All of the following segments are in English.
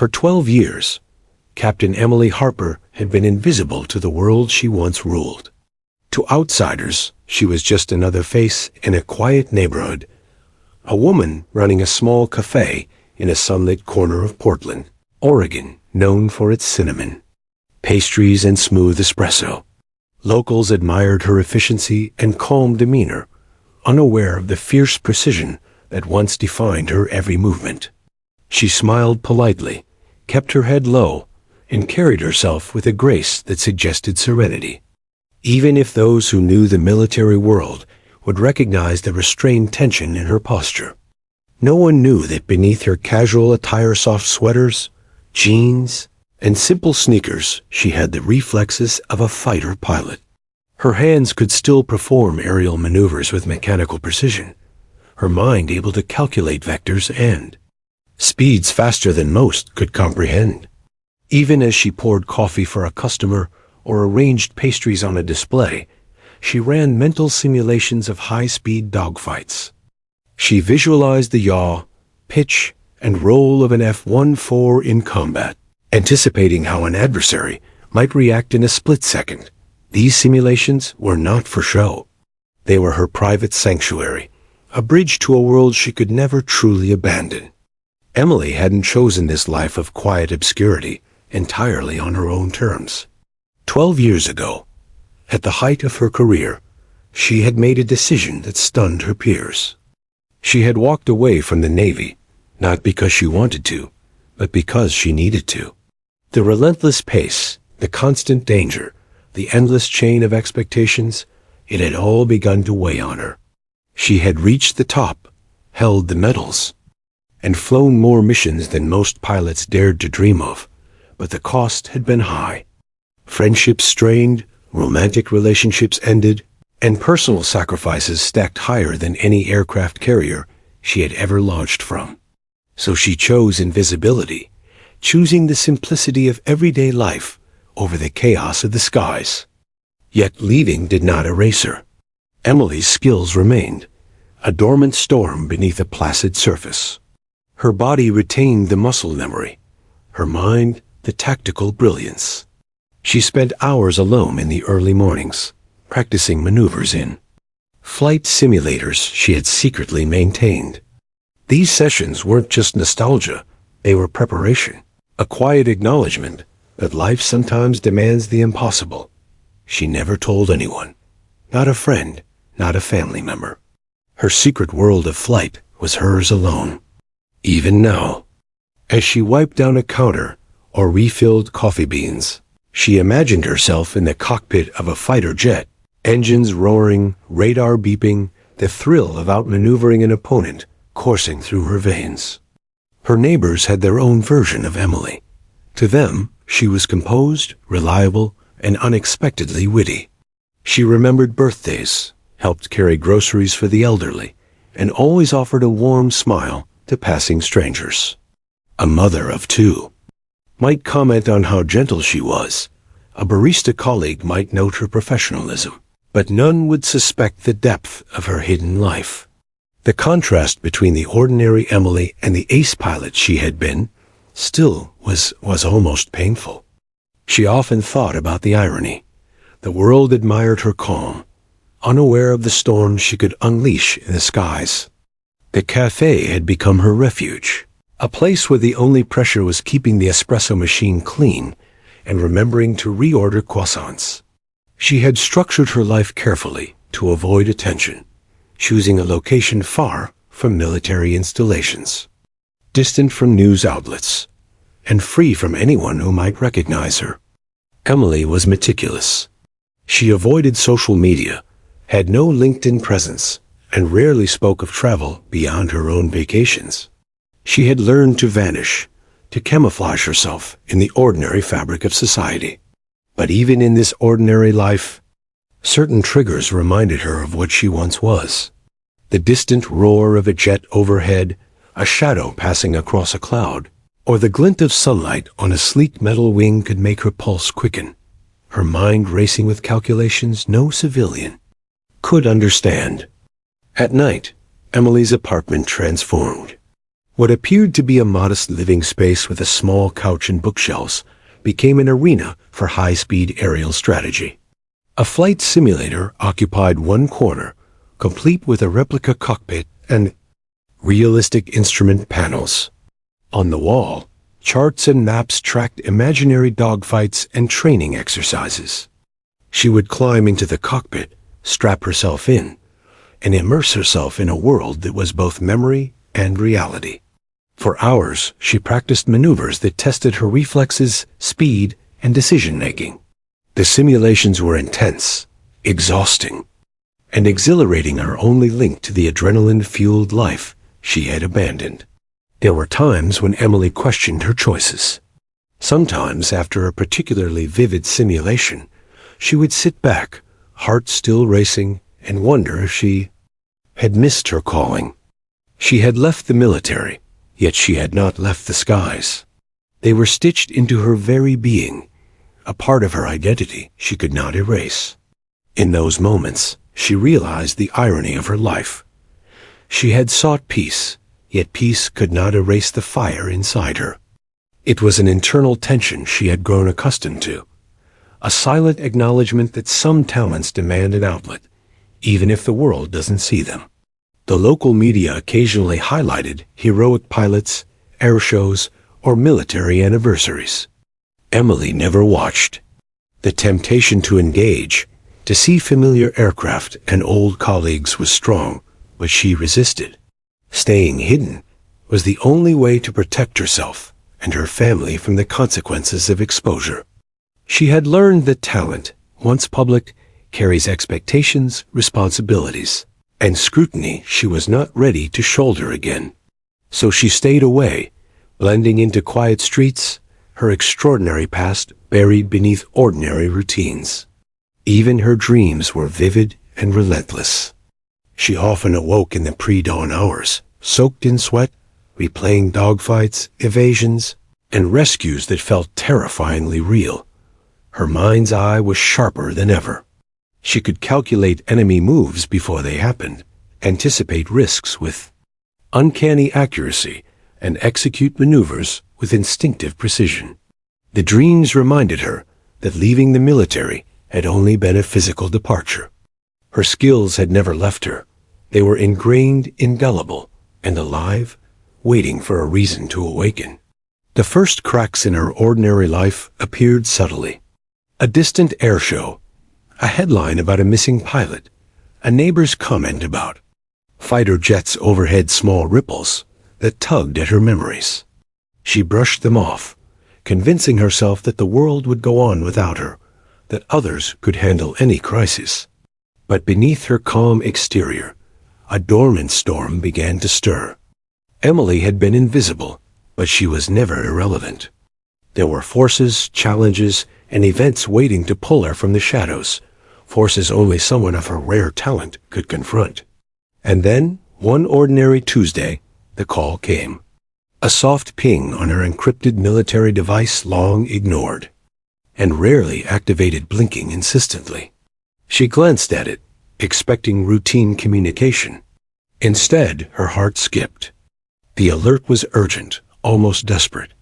For 12 years, Captain Emily Harper had been invisible to the world she once ruled. To outsiders, she was just another face in a quiet neighborhood, a woman running a small cafe in a sunlit corner of Portland, Oregon, known for its cinnamon, pastries, and smooth espresso. Locals admired her efficiency and calm demeanor, unaware of the fierce precision that once defined her every movement. She smiled politely, kept her head low, and carried herself with a grace that suggested serenity. Even if those who knew the military world would recognize the restrained tension in her posture, no one knew that beneath her casual attire, soft sweaters, jeans, and simple sneakers, she had the reflexes of a fighter pilot. Her hands could still perform aerial maneuvers with mechanical precision, her mind able to calculate vectors and speeds faster than most could comprehend. Even as she poured coffee for a customer or arranged pastries on a display, she ran mental simulations of high-speed dogfights. She visualized the yaw, pitch, and roll of an F-14 in combat, anticipating how an adversary might react in a split second. These simulations were not for show. They were her private sanctuary, a bridge to a world she could never truly abandon. Emily hadn't chosen this life of quiet obscurity entirely on her own terms. 12 years ago, at the height of her career, she had made a decision that stunned her peers. She had walked away from the Navy, not because she wanted to, but because she needed to. The relentless pace, the constant danger, the endless chain of expectations, it had all begun to weigh on her. She had reached the top, held the medals, and flown more missions than most pilots dared to dream of, but the cost had been high. Friendships strained, romantic relationships ended, and personal sacrifices stacked higher than any aircraft carrier she had ever launched from. So she chose invisibility, choosing the simplicity of everyday life over the chaos of the skies. Yet leaving did not erase her. Emily's skills remained, a dormant storm beneath a placid surface. Her body retained the muscle memory, her mind the tactical brilliance. She spent hours alone in the early mornings, practicing maneuvers in flight simulators she had secretly maintained. These sessions weren't just nostalgia, they were preparation, a quiet acknowledgement that life sometimes demands the impossible. She never told anyone, not a friend, not a family member. Her secret world of flight was hers alone. Even now, as she wiped down a counter or refilled coffee beans, she imagined herself in the cockpit of a fighter jet, engines roaring, radar beeping, the thrill of outmaneuvering an opponent coursing through her veins. Her neighbors had their own version of Emily. To them, she was composed, reliable, and unexpectedly witty. She remembered birthdays, helped carry groceries for the elderly, and always offered a warm smile to passing strangers. A mother of two might comment on how gentle she was. A barista colleague might note her professionalism, but none would suspect the depth of her hidden life. The contrast between the ordinary Emily and the ace pilot she had been still was almost painful. She often thought about the irony. The world admired her calm, unaware of the storms she could unleash in the skies. The cafe had become her refuge, a place where the only pressure was keeping the espresso machine clean and remembering to reorder croissants. She had structured her life carefully to avoid attention, choosing a location far from military installations, distant from news outlets, and free from anyone who might recognize her. Emily was meticulous. She avoided social media, had no LinkedIn presence, and rarely spoke of travel beyond her own vacations. She had learned to vanish, to camouflage herself in the ordinary fabric of society. But even in this ordinary life, certain triggers reminded her of what she once was. The distant roar of a jet overhead, a shadow passing across a cloud, or the glint of sunlight on a sleek metal wing could make her pulse quicken, her mind racing with calculations no civilian could understand. At night, Emily's apartment transformed. What appeared to be a modest living space with a small couch and bookshelves became an arena for high-speed aerial strategy. A flight simulator occupied one corner, complete with a replica cockpit and realistic instrument panels. On the wall, charts and maps tracked imaginary dogfights and training exercises. She would climb into the cockpit, strap herself in, and immerse herself in a world that was both memory and reality. For hours, she practiced maneuvers that tested her reflexes, speed, and decision-making. The simulations were intense, exhausting, and exhilarating, our only link to the adrenaline-fueled life she had abandoned. There were times when Emily questioned her choices. Sometimes, after a particularly vivid simulation, she would sit back, heart still racing, and wonder if she had missed her calling. She had left the military, yet she had not left the skies. They were stitched into her very being, a part of her identity she could not erase. In those moments, she realized the irony of her life. She had sought peace, yet peace could not erase the fire inside her. It was an internal tension she had grown accustomed to, a silent acknowledgement that some talents demand an outlet, even if the world doesn't see them. The local media occasionally highlighted heroic pilots, air shows, or military anniversaries. Emily never watched. The temptation to engage, to see familiar aircraft and old colleagues was strong, but she resisted. Staying hidden was the only way to protect herself and her family from the consequences of exposure. She had learned that talent, once public, carries expectations, responsibilities, and scrutiny she was not ready to shoulder again. So she stayed away, blending into quiet streets, her extraordinary past buried beneath ordinary routines. Even her dreams were vivid and relentless. She often awoke in the pre-dawn hours, soaked in sweat, replaying dogfights, evasions, and rescues that felt terrifyingly real. Her mind's eye was sharper than ever. She could calculate enemy moves before they happened, anticipate risks with uncanny accuracy, and execute maneuvers with instinctive precision. The dreams reminded her that leaving the military had only been a physical departure. Her skills had never left her. They were ingrained, indelible, and alive, waiting for a reason to awaken. The first cracks in her ordinary life appeared subtly. A distant air show, a headline about a missing pilot, a neighbor's comment about fighter jets overhead, small ripples that tugged at her memories. She brushed them off, convincing herself that the world would go on without her, that others could handle any crisis. But beneath her calm exterior, a dormant storm began to stir. Emily had been invisible, but she was never irrelevant. There were forces, challenges, and events waiting to pull her from the shadows, forces only someone of her rare talent could confront. And then, one ordinary Tuesday, the call came. A soft ping on her encrypted military device long ignored, and rarely activated blinking insistently. She glanced at it, expecting routine communication. Instead, her heart skipped. The alert was urgent, almost desperate.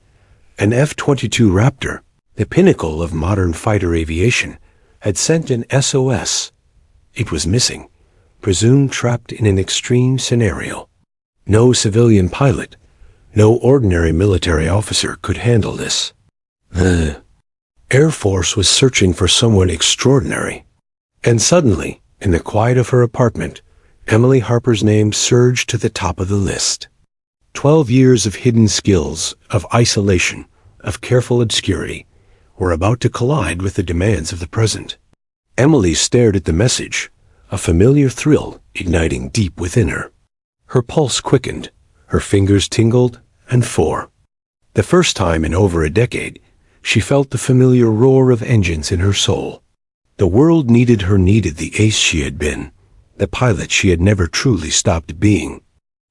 An F-22 Raptor, the pinnacle of modern fighter aviation, had sent an SOS. It was missing, presumed trapped in an extreme scenario. No civilian pilot, no ordinary military officer could handle this. The Air Force was searching for someone extraordinary. And suddenly, in the quiet of her apartment, Emily Harper's name surged to the top of the list. 12 years of hidden skills, of isolation, of careful obscurity, were about to collide with the demands of the present. Emily stared at the message, a familiar thrill igniting deep within her. Her pulse quickened, her fingers tingled, and for the first time in over a decade, she felt the familiar roar of engines in her soul. The world needed her, needed the ace she had been, the pilot she had never truly stopped being.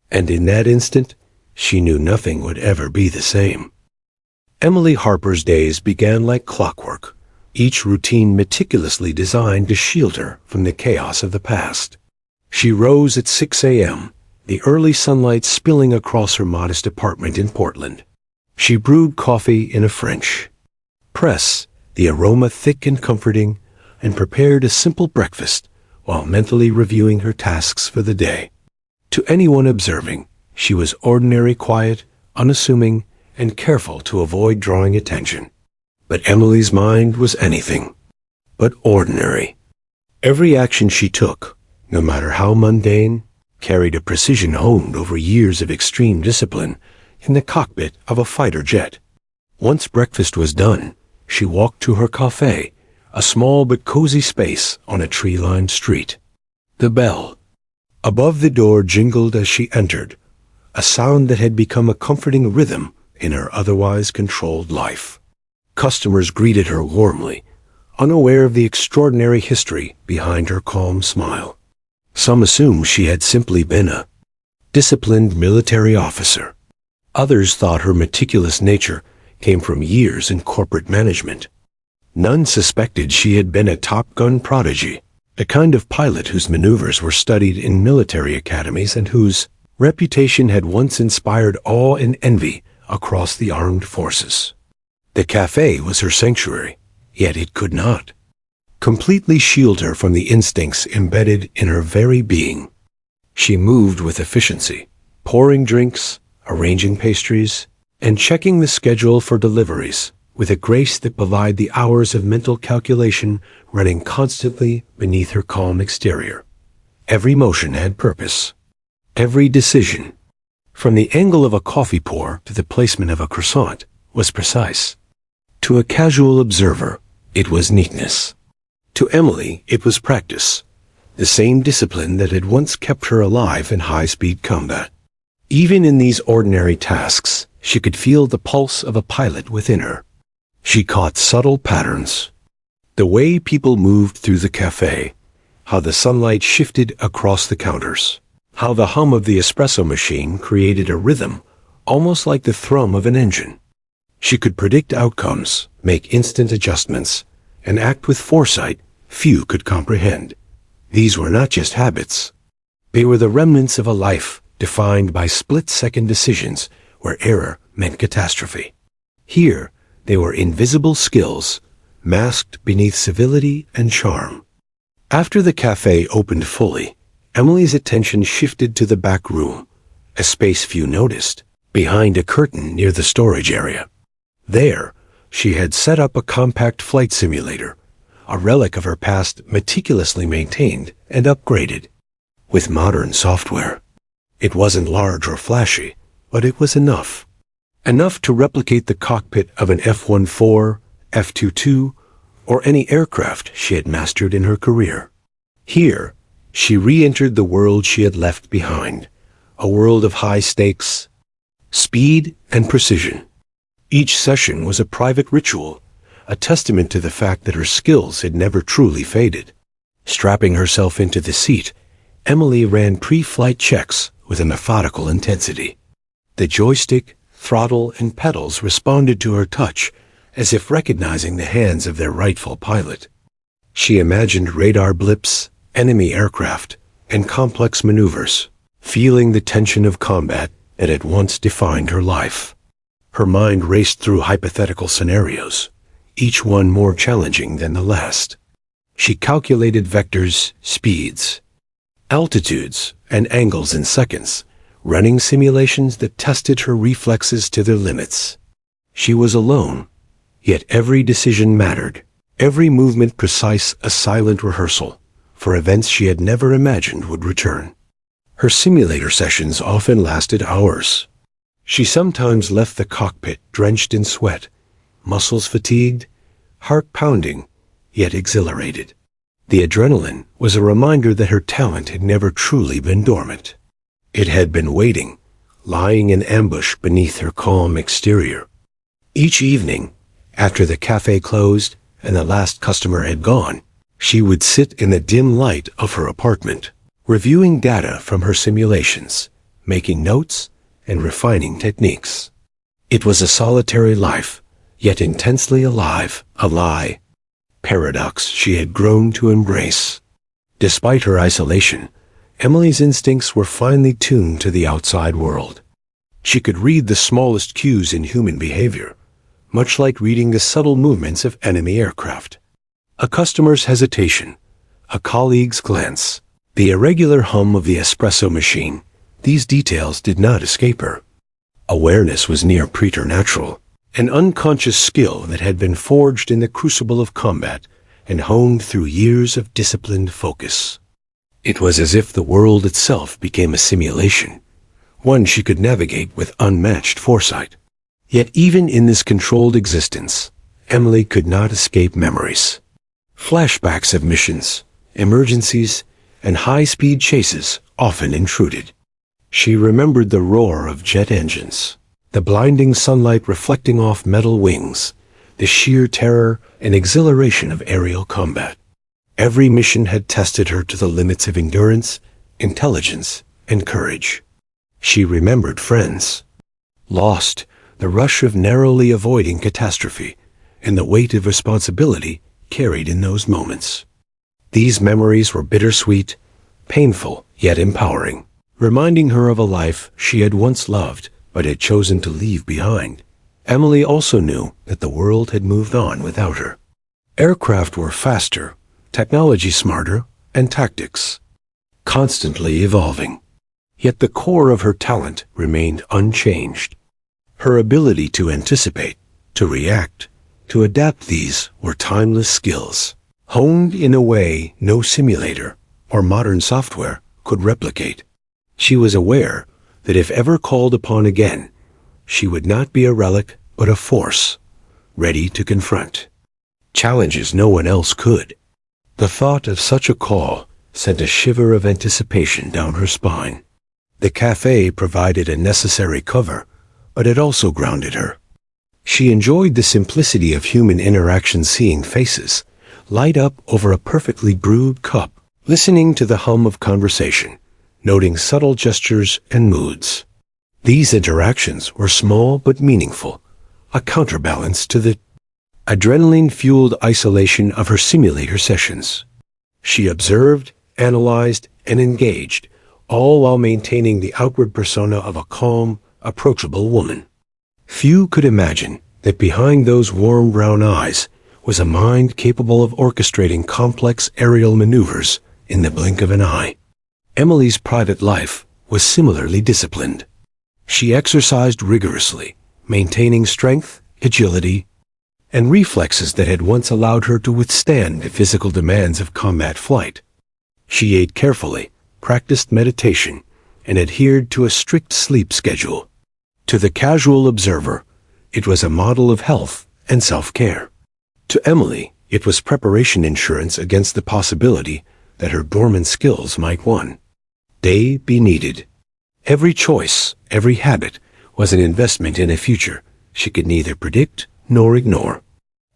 And in that instant, she knew nothing would ever be the same. Emily Harper's days began like clockwork, each routine meticulously designed to shield her from the chaos of the past. She rose at 6 a.m., the early sunlight spilling across her modest apartment in Portland. She brewed coffee in a French press, the aroma thick and comforting, and prepared a simple breakfast while mentally reviewing her tasks for the day. To anyone observing, she was ordinary, quiet, unassuming, and careful to avoid drawing attention. But Emily's mind was anything but ordinary. Every action she took, no matter how mundane, carried a precision honed over years of extreme discipline in the cockpit of a fighter jet. Once breakfast was done, she walked to her café, a small but cozy space on a tree-lined street. The bell above the door jingled as she entered, a sound that had become a comforting rhythm in her otherwise controlled life. Customers greeted her warmly, unaware of the extraordinary history behind her calm smile. Some assumed she had simply been a disciplined military officer. Others thought her meticulous nature came from years in corporate management. None suspected she had been a Top Gun prodigy, the kind of pilot whose maneuvers were studied in military academies and whose reputation had once inspired awe and envy across the armed forces. The cafe was her sanctuary, yet it could not completely shield her from the instincts embedded in her very being. She moved with efficiency, pouring drinks, arranging pastries, and checking the schedule for deliveries with a grace that belied the hours of mental calculation running constantly beneath her calm exterior. Every motion had purpose. Every decision, from the angle of a coffee pour to the placement of a croissant, was precise. To a casual observer, it was neatness. To Emily, it was practice, the same discipline that had once kept her alive in high-speed combat. Even in these ordinary tasks, she could feel the pulse of a pilot within her. She caught subtle patterns. The way people moved through the cafe, how the sunlight shifted across the counters, how the hum of the espresso machine created a rhythm, almost like the thrum of an engine. She could predict outcomes, make instant adjustments, and act with foresight few could comprehend. These were not just habits. They were the remnants of a life defined by split-second decisions where error meant catastrophe. Here, they were invisible skills, masked beneath civility and charm. After the cafe opened fully, Emily's attention shifted to the back room, a space few noticed, behind a curtain near the storage area. There, she had set up a compact flight simulator, a relic of her past meticulously maintained and upgraded with modern software. It wasn't large or flashy, but it was enough. Enough to replicate the cockpit of an F-14, F-22, or any aircraft she had mastered in her career. Here, she re-entered the world she had left behind, a world of high stakes, speed, and precision. Each session was a private ritual, a testament to the fact that her skills had never truly faded. Strapping herself into the seat, Emily ran pre-flight checks with a methodical intensity. The joystick, throttle, and pedals responded to her touch as if recognizing the hands of their rightful pilot. She imagined radar blips, enemy aircraft, and complex maneuvers, feeling the tension of combat that had once defined her life. Her mind raced through hypothetical scenarios, each one more challenging than the last. She calculated vectors, speeds, altitudes, and angles in seconds, running simulations that tested her reflexes to their limits. She was alone, yet every decision mattered, every movement precise, a silent rehearsal for events she had never imagined would return. Her simulator sessions often lasted hours. She sometimes left the cockpit drenched in sweat, muscles fatigued, heart pounding, yet exhilarated. The adrenaline was a reminder that her talent had never truly been dormant. It had been waiting, lying in ambush beneath her calm exterior. Each evening, after the cafe closed and the last customer had gone, she would sit in the dim light of her apartment, reviewing data from her simulations, making notes, and refining techniques. It was a solitary life, yet intensely alive, a lie, paradox she had grown to embrace. Despite her isolation, Emily's instincts were finely tuned to the outside world. She could read the smallest cues in human behavior, much like reading the subtle movements of enemy aircraft. A customer's hesitation, a colleague's glance, the irregular hum of the espresso machine, these details did not escape her. Awareness was near preternatural, an unconscious skill that had been forged in the crucible of combat and honed through years of disciplined focus. It was as if the world itself became a simulation, one she could navigate with unmatched foresight. Yet even in this controlled existence, Emily could not escape memories. Flashbacks of missions, emergencies, and high-speed chases often intruded. She remembered the roar of jet engines, the blinding sunlight reflecting off metal wings, the sheer terror and exhilaration of aerial combat. Every mission had tested her to the limits of endurance, intelligence, and courage. She remembered friends lost, the rush of narrowly avoiding catastrophe, and the weight of responsibility carried in those moments. These memories were bittersweet, painful, yet empowering, reminding her of a life she had once loved but had chosen to leave behind. Emily also knew that the world had moved on without her. Aircraft were faster, technology smarter, and tactics constantly evolving. Yet the core of her talent remained unchanged. Her ability to anticipate, to react, to adapt, these were timeless skills, honed in a way no simulator or modern software could replicate. She was aware that if ever called upon again, she would not be a relic but a force, ready to confront challenges no one else could. The thought of such a call sent a shiver of anticipation down her spine. The cafe provided a necessary cover, but it also grounded her. She enjoyed the simplicity of human interaction, seeing faces light up over a perfectly brewed cup, listening to the hum of conversation, noting subtle gestures and moods. These interactions were small but meaningful, a counterbalance to the adrenaline-fueled isolation of her simulator sessions. She observed, analyzed, and engaged, all while maintaining the outward persona of a calm, approachable woman. Few could imagine that behind those warm brown eyes was a mind capable of orchestrating complex aerial maneuvers in the blink of an eye. Emily's private life was similarly disciplined. She exercised rigorously, maintaining strength, agility, and reflexes that had once allowed her to withstand the physical demands of combat flight. She ate carefully, practiced meditation, and adhered to a strict sleep schedule. To the casual observer, it was a model of health and self-care. To Emily, it was preparation insurance against the possibility that her dormant skills might one day be needed. Every choice, every habit, was an investment in a future she could neither predict nor ignore.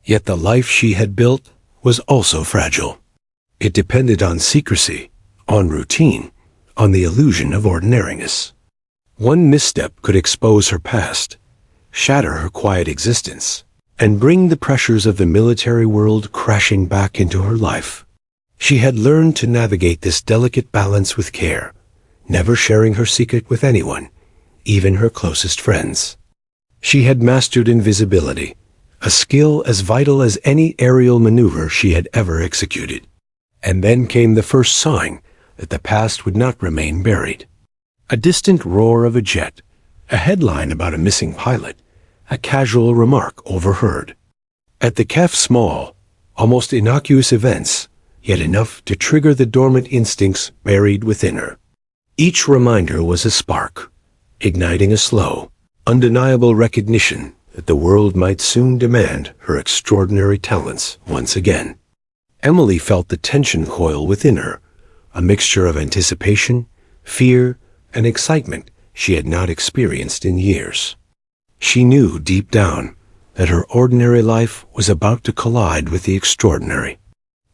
Yet the life she had built was also fragile. It depended on secrecy, on routine, on the illusion of ordinariness. One misstep could expose her past, shatter her quiet existence, and bring the pressures of the military world crashing back into her life. She had learned to navigate this delicate balance with care, never sharing her secret with anyone, even her closest friends. She had mastered invisibility, a skill as vital as any aerial maneuver she had ever executed. And then came the first sign that the past would not remain buried. A distant roar of a jet, a headline about a missing pilot, a casual remark overheard. At the cafe, small, almost innocuous events, yet enough to trigger the dormant instincts buried within her. Each reminder was a spark, igniting a slow, undeniable recognition that the world might soon demand her extraordinary talents once again. Emily felt the tension coil within her, a mixture of anticipation, fear, and excitement she had not experienced in years. She knew deep down that her ordinary life was about to collide with the extraordinary.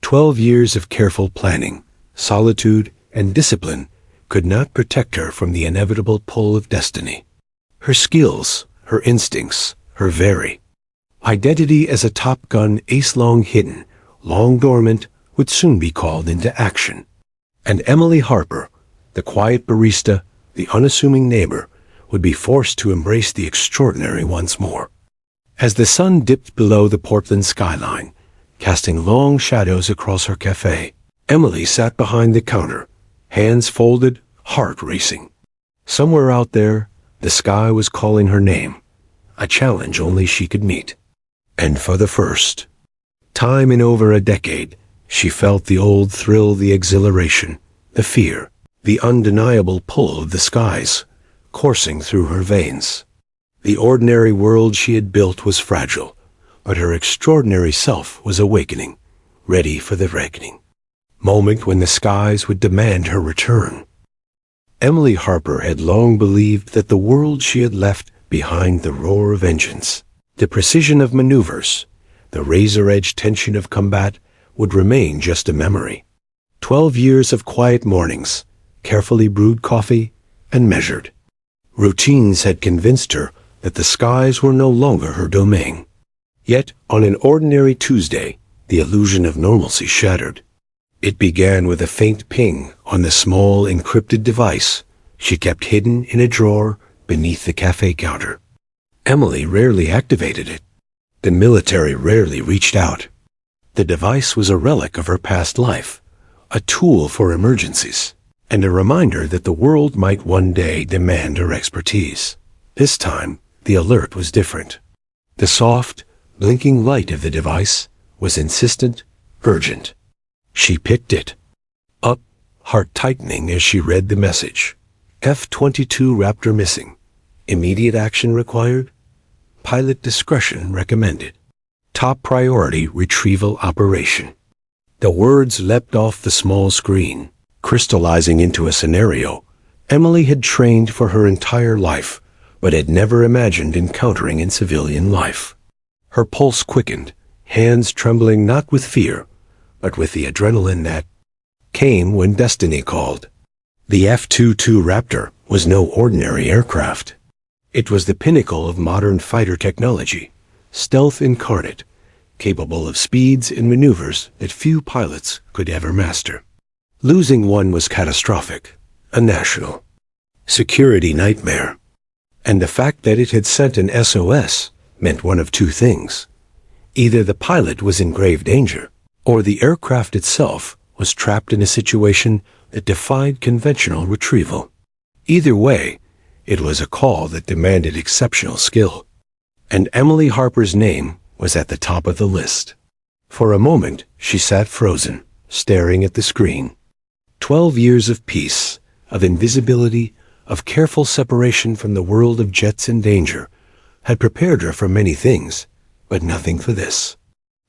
12 years of careful planning, solitude, and discipline could not protect her from the inevitable pull of destiny. Her skills, her instincts, her very identity as a Top Gun ace, long hidden, long dormant, would soon be called into action. And Emily Harper, The quiet barista, the unassuming neighbor, would be forced to embrace the extraordinary once more. As the sun dipped below the Portland skyline, casting long shadows across her cafe, Emily sat behind the counter, hands folded, heart racing. Somewhere out there, the sky was calling her name, a challenge only she could meet. And for the first time in over a decade, she felt the old thrill, the exhilaration, the fear, the undeniable pull of the skies coursing through her veins. The ordinary world she had built was fragile, but her extraordinary self was awakening, ready for the reckoning moment when the skies would demand her return. Emily Harper had long believed that the world she had left behind, the roar of engines, the precision of maneuvers, the razor-edge tension of combat, would remain just a memory. 12 years of quiet mornings, carefully brewed coffee, and measured routines had convinced her that the skies were no longer her domain. Yet, on an ordinary Tuesday, the illusion of normalcy shattered. It began with a faint ping on the small encrypted device she kept hidden in a drawer beneath the cafe counter. Emily rarely activated it. The military rarely reached out. The device was a relic of her past life, a tool for emergencies, and a reminder that the world might one day demand her expertise. This time, the alert was different. The soft, blinking light of the device was insistent, urgent. She picked it up, heart tightening as she read the message. F-22 Raptor missing. Immediate action required. Pilot discretion recommended. Top priority retrieval operation. The words leapt off the small screen, crystallizing into a scenario Emily had trained for her entire life, but had never imagined encountering in civilian life. Her pulse quickened, hands trembling not with fear, but with the adrenaline that came when destiny called. The F-22 Raptor was no ordinary aircraft. It was the pinnacle of modern fighter technology, stealth incarnate, capable of speeds and maneuvers that few pilots could ever master. Losing one was catastrophic, a national security nightmare. And the fact that it had sent an SOS meant one of two things. Either the pilot was in grave danger, or the aircraft itself was trapped in a situation that defied conventional retrieval. Either way, it was a call that demanded exceptional skill. And Emily Harper's name was at the top of the list. For a moment, she sat frozen, staring at the screen. 12 years of peace, of invisibility, of careful separation from the world of jets and danger, had prepared her for many things, but nothing for this.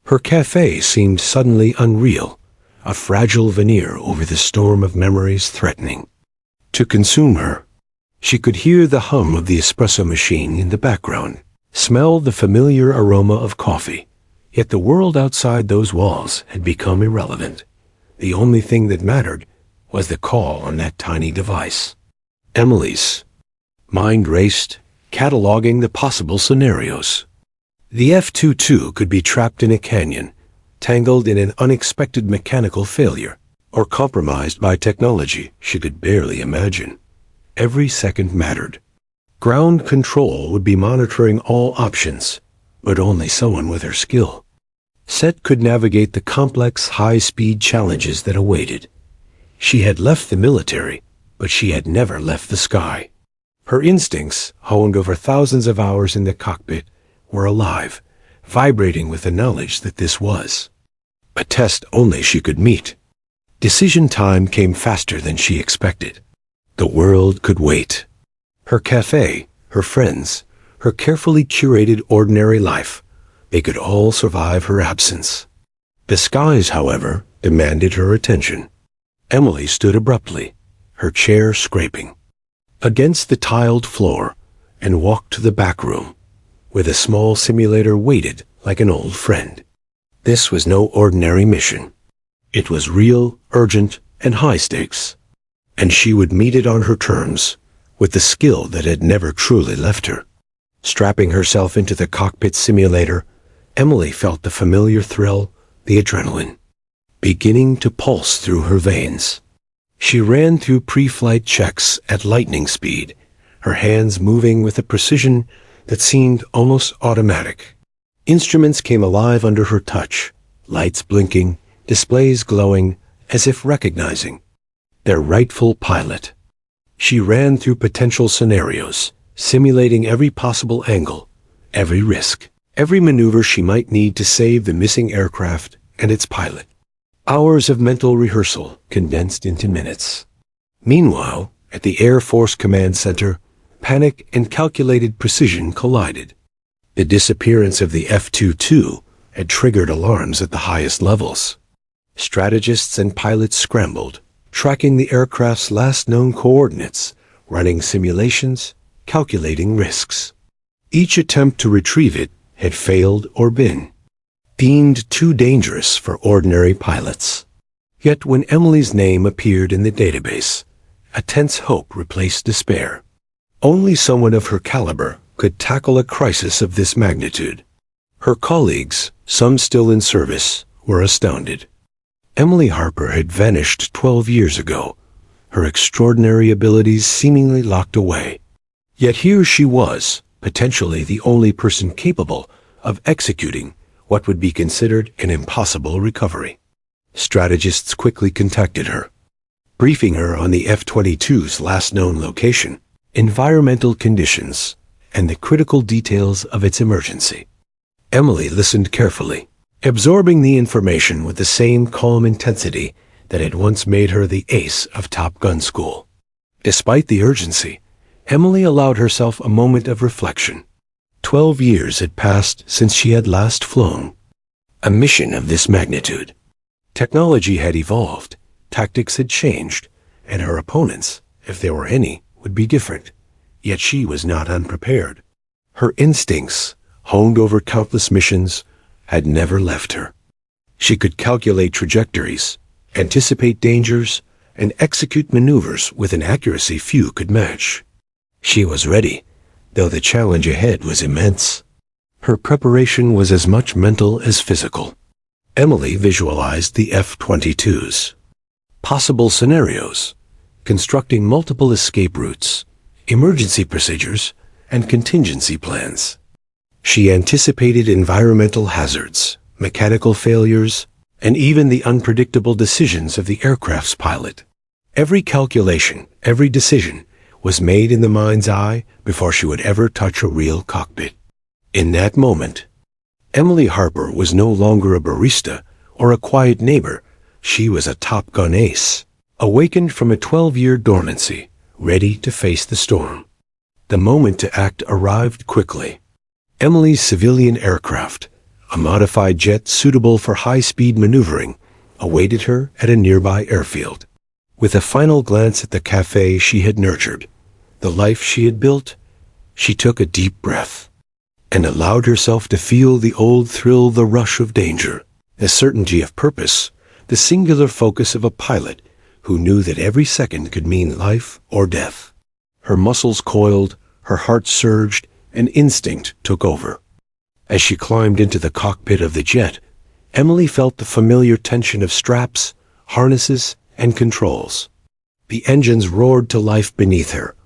Her cafe seemed suddenly unreal, a fragile veneer over the storm of memories threatening to consume her. She could hear the hum of the espresso machine in the background, smell the familiar aroma of coffee, yet the world outside those walls had become irrelevant. The only thing that mattered was the call on that tiny device. Emily's mind raced, cataloging the possible scenarios. The F-22 could be trapped in a canyon, tangled in an unexpected mechanical failure, or compromised by technology she could barely imagine. Every second mattered. Ground control would be monitoring all options, but only someone with her skill. Set could navigate the complex, high-speed challenges that awaited. She had left the military, but she had never left the sky. Her instincts, honed over thousands of hours in the cockpit, were alive, vibrating with the knowledge that this was a test only she could meet. Decision time came faster than she expected. The world could wait. Her cafe, her friends, her carefully curated ordinary life, they could all survive her absence. The skies, however, demanded her attention. Emily stood abruptly, her chair scraping against the tiled floor, and walked to the back room, where the small simulator waited like an old friend. This was no ordinary mission. It was real, urgent, and high stakes, and she would meet it on her terms, with the skill that had never truly left her. Strapping herself into the cockpit simulator, Emily felt the familiar thrill, the adrenaline, beginning to pulse through her veins. She ran through pre-flight checks at lightning speed, her hands moving with a precision that seemed almost automatic. Instruments came alive under her touch, lights blinking, displays glowing, as if recognizing their rightful pilot. She ran through potential scenarios, simulating every possible angle, every risk, every maneuver she might need to save the missing aircraft and its pilot. Hours of mental rehearsal condensed into minutes. Meanwhile, at the Air Force Command Center, panic and calculated precision collided. The disappearance of the F-22 had triggered alarms at the highest levels. Strategists and pilots scrambled, tracking the aircraft's last known coordinates, running simulations, calculating risks. Each attempt to retrieve it had failed or been deemed too dangerous for ordinary pilots. Yet when Emily's name appeared in the database, a tense hope replaced despair. Only someone of her caliber could tackle a crisis of this magnitude. Her colleagues, some still in service, were astounded. Emily Harper had vanished 12 years ago, her extraordinary abilities seemingly locked away. Yet here she was, potentially the only person capable of executing what would be considered an impossible recovery. Strategists quickly contacted her, briefing her on the F-22's last known location, environmental conditions, and the critical details of its emergency. Emily listened carefully, absorbing the information with the same calm intensity that had once made her the ace of Top Gun school. Despite the urgency, Emily allowed herself a moment of reflection. 12 years had passed since she had last flown a mission of this magnitude. Technology had evolved, tactics had changed, and her opponents, if there were any, would be different. Yet she was not unprepared. Her instincts, honed over countless missions, had never left her. She could calculate trajectories, anticipate dangers, and execute maneuvers with an accuracy few could match. She was ready, though the challenge ahead was immense. Her preparation was as much mental as physical. Emily visualized the F-22's possible scenarios, constructing multiple escape routes, emergency procedures, and contingency plans. She anticipated environmental hazards, mechanical failures, and even the unpredictable decisions of the aircraft's pilot. Every calculation, every decision, was made in the mind's eye before she would ever touch a real cockpit. In that moment, Emily Harper was no longer a barista or a quiet neighbor. She was a Top Gun ace, awakened from a 12-year dormancy, ready to face the storm. The moment to act arrived quickly. Emily's civilian aircraft, a modified jet suitable for high-speed maneuvering, awaited her at a nearby airfield. With a final glance at the cafe she had nurtured, the life she had built, she took a deep breath and allowed herself to feel the old thrill, the rush of danger, the certainty of purpose, the singular focus of a pilot who knew that every second could mean life or death. Her muscles coiled, her heart surged, and instinct took over. As she climbed into the cockpit of the jet, Emily felt the familiar tension of straps, harnesses, and controls. The engines roared to life beneath her,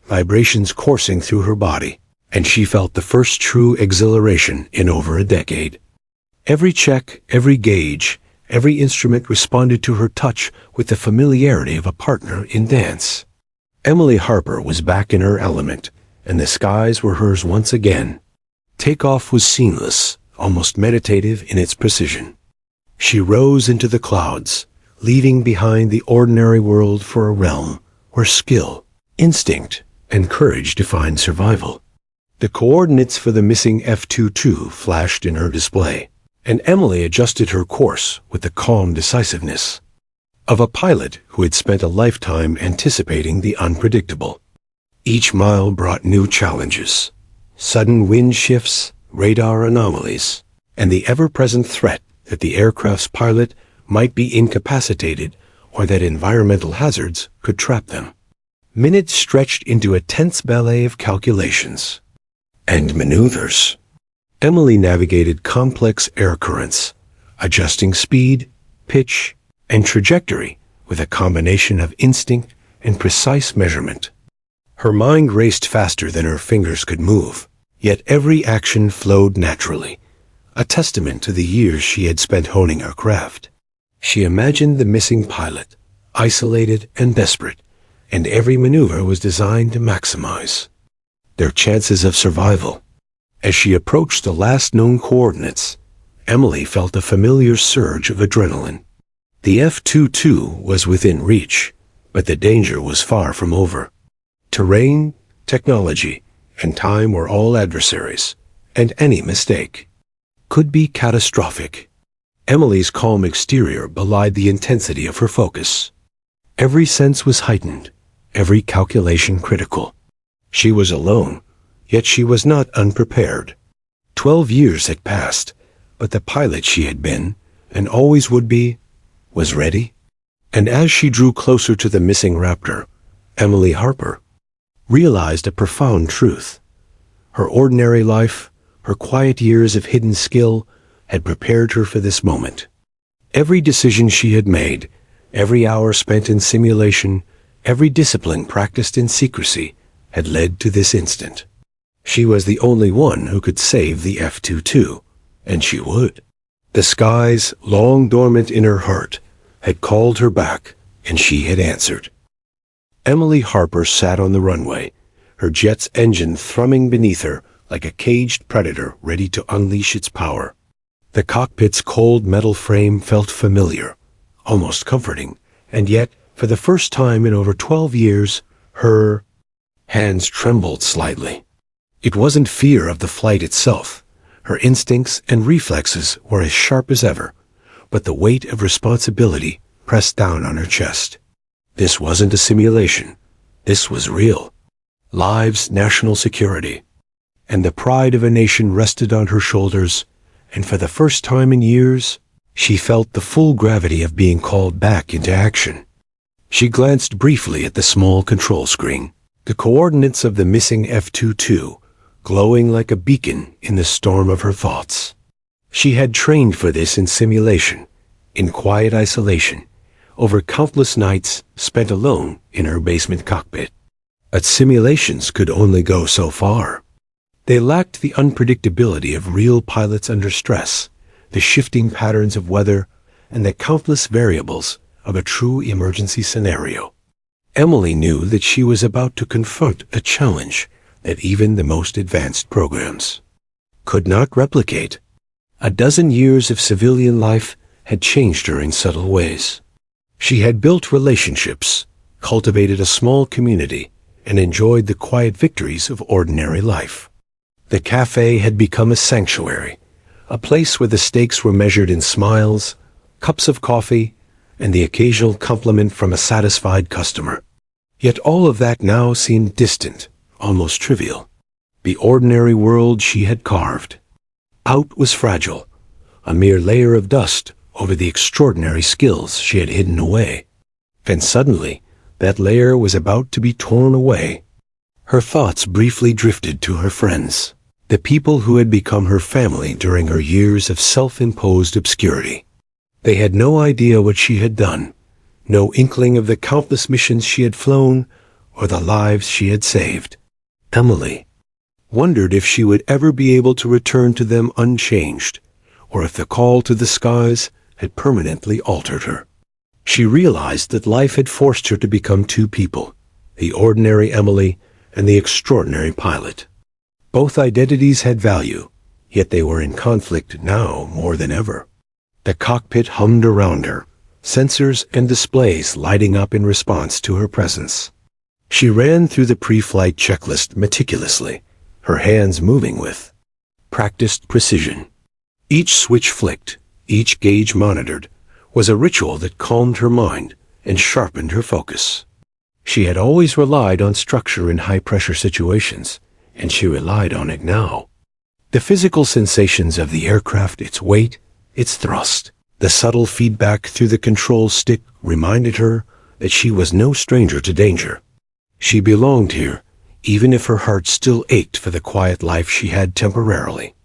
vibrations coursing through her body, and she felt the first true exhilaration in over a decade. Every check, every gauge, every instrument responded to her touch with the familiarity of a partner in dance. Emily Harper was back in her element, and the skies were hers once again. Takeoff was seamless, almost meditative in its precision. She rose into the clouds, leaving behind the ordinary world for a realm where skill, instinct, and courage defined survival. The coordinates for the missing F-22 flashed in her display, and Emily adjusted her course with the calm decisiveness of a pilot who had spent a lifetime anticipating the unpredictable. Each mile brought new challenges, sudden wind shifts, radar anomalies, and the ever-present threat that the aircraft's pilot might be incapacitated or that environmental hazards could trap them. Minutes stretched into a tense ballet of calculations and maneuvers. Emily navigated complex air currents, adjusting speed, pitch, and trajectory with a combination of instinct and precise measurement. Her mind raced faster than her fingers could move, yet every action flowed naturally, a testament to the years she had spent honing her craft. She imagined the missing pilot, isolated and desperate, and every maneuver was designed to maximize their chances of survival. As she approached the last known coordinates, Emily felt a familiar surge of adrenaline. The F-22 was within reach, but the danger was far from over. Terrain, technology, and time were all adversaries, and any mistake could be catastrophic. Emily's calm exterior belied the intensity of her focus. Every sense was heightened, every calculation critical. She was alone, yet she was not unprepared. 12 years had passed, but the pilot she had been, and always would be, was ready. And as she drew closer to the missing Raptor, Emily Harper realized a profound truth. Her ordinary life, her quiet years of hidden skill, had prepared her for this moment. Every decision she had made, every hour spent in simulation, every discipline practiced in secrecy, had led to this instant. She was the only one who could save the F-22, and she would. The skies, long dormant in her heart, had called her back, and she had answered. Emily Harper sat on the runway, her jet's engine thrumming beneath her like a caged predator ready to unleash its power. The cockpit's cold metal frame felt familiar, almost comforting, and yet, for the first time in over 12 years, her hands trembled slightly. It wasn't fear of the flight itself. Her instincts and reflexes were as sharp as ever, but the weight of responsibility pressed down on her chest. This wasn't a simulation. This was real. Lives, national security, and the pride of a nation rested on her shoulders, and for the first time in years, she felt the full gravity of being called back into action. She glanced briefly at the small control screen, the coordinates of the missing F-22 glowing like a beacon in the storm of her thoughts. She had trained for this in simulation, in quiet isolation, over countless nights spent alone in her basement cockpit. But simulations could only go so far. They lacked the unpredictability of real pilots under stress, the shifting patterns of weather, and the countless variables of a true emergency scenario. Emily knew that she was about to confront a challenge that even the most advanced programs could not replicate. A dozen years of civilian life had changed her in subtle ways. She had built relationships, cultivated a small community, and enjoyed the quiet victories of ordinary life. The cafe had become a sanctuary, a place where the stakes were measured in smiles, cups of coffee, and the occasional compliment from a satisfied customer. Yet all of that now seemed distant, almost trivial. The ordinary world she had carved out was fragile, a mere layer of dust over the extraordinary skills she had hidden away. And suddenly, that layer was about to be torn away. Her thoughts briefly drifted to her friends, the people who had become her family during her years of self-imposed obscurity. They had no idea what she had done, no inkling of the countless missions she had flown or the lives she had saved. Emily wondered if she would ever be able to return to them unchanged, or if the call to the skies had permanently altered her. She realized that life had forced her to become two people, the ordinary Emily and the extraordinary pilot. Both identities had value, yet they were in conflict now more than ever. The cockpit hummed around her, sensors and displays lighting up in response to her presence. She ran through the pre-flight checklist meticulously, her hands moving with practiced precision. Each switch flicked, each gauge monitored, was a ritual that calmed her mind and sharpened her focus. She had always relied on structure in high-pressure situations, and she relied on it now. The physical sensations of the aircraft, its weight, its thrust, the subtle feedback through the control stick reminded her that she was no stranger to danger. She belonged here, even if her heart still ached for the quiet life she had temporarily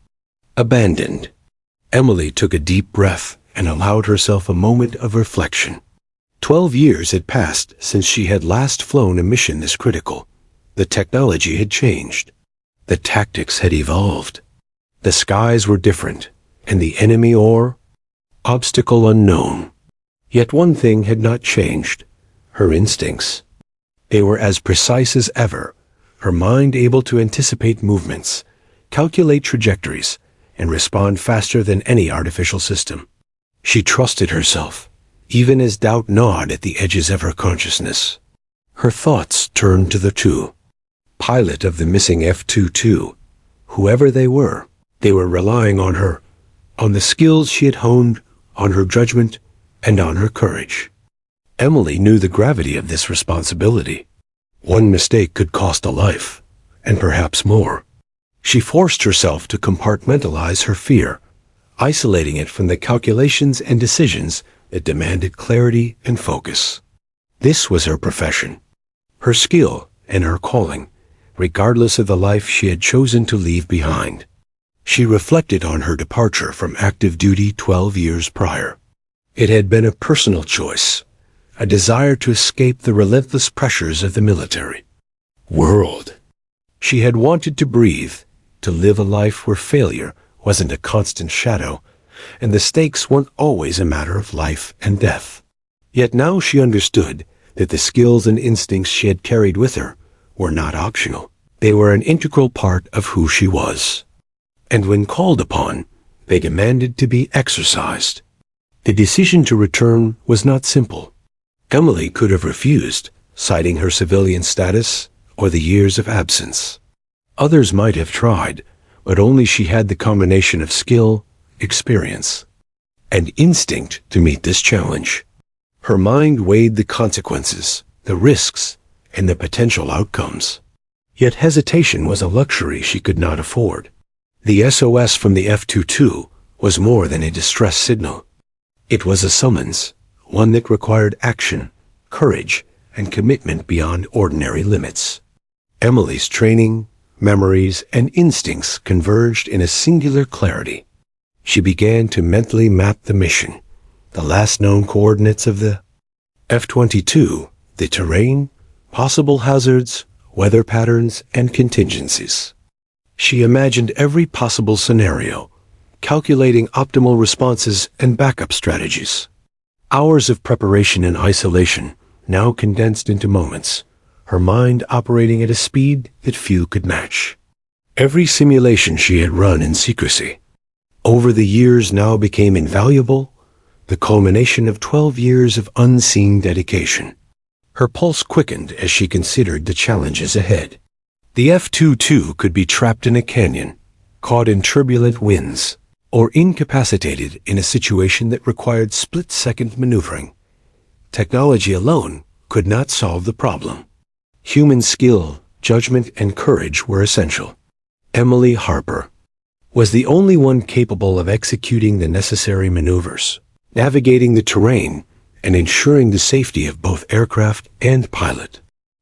abandoned. Emily took a deep breath and allowed herself a moment of reflection. 12 years had passed since she had last flown a mission this critical. The technology had changed. The tactics had evolved. The skies were different, and the enemy or obstacle unknown. Yet one thing had not changed: her instincts. They were as precise as ever, her mind able to anticipate movements, calculate trajectories, and respond faster than any artificial system. She trusted herself, even as doubt gnawed at the edges of her consciousness. Her thoughts turned to the pilot of the missing F-22. Whoever they were relying on her, on the skills she had honed, on her judgment, and on her courage. Emily knew the gravity of this responsibility. One mistake could cost a life, and perhaps more. She forced herself to compartmentalize her fear, isolating it from the calculations and decisions that demanded clarity and focus. This was her profession, her skill, and her calling, regardless of the life she had chosen to leave behind. She reflected on her departure from active duty 12 years prior. It had been a personal choice, a desire to escape the relentless pressures of the military world. She had wanted to breathe, to live a life where failure wasn't a constant shadow, and the stakes weren't always a matter of life and death. Yet now she understood that the skills and instincts she had carried with her were not optional. They were an integral part of who she was. And when called upon, they demanded to be exercised. The decision to return was not simple. Emily could have refused, citing her civilian status or the years of absence. Others might have tried, but only she had the combination of skill, experience, and instinct to meet this challenge. Her mind weighed the consequences, the risks, and the potential outcomes. Yet hesitation was a luxury she could not afford. The SOS from the F-22 was more than a distress signal. It was a summons, one that required action, courage, and commitment beyond ordinary limits. Emily's training, memories, and instincts converged in a singular clarity. She began to mentally map the mission, the last known coordinates of the F-22, the terrain, possible hazards, weather patterns, and contingencies. She imagined every possible scenario, calculating optimal responses and backup strategies. Hours of preparation and isolation, now condensed into moments, her mind operating at a speed that few could match. Every simulation she had run in secrecy, over the years now became invaluable, the culmination of 12 years of unseen dedication. Her pulse quickened as she considered the challenges ahead. The F-22 could be trapped in a canyon, caught in turbulent winds, or incapacitated in a situation that required split-second maneuvering. Technology alone could not solve the problem. Human skill, judgment, and courage were essential. Emily Harper was the only one capable of executing the necessary maneuvers, navigating the terrain, and ensuring the safety of both aircraft and pilot.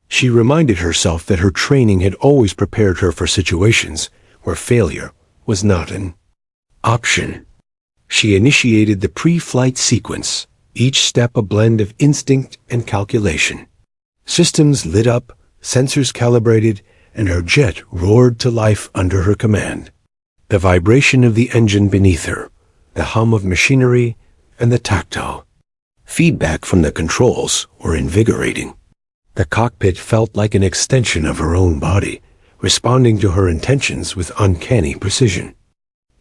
She reminded herself that her training had always prepared her for situations where failure was not an option. She initiated the pre-flight sequence, each step a blend of instinct and calculation. Systems lit up, sensors calibrated, and her jet roared to life under her command. The vibration of the engine beneath her, the hum of machinery, and the tactile feedback from the controls were invigorating. The cockpit felt like an extension of her own body, responding to her intentions with uncanny precision.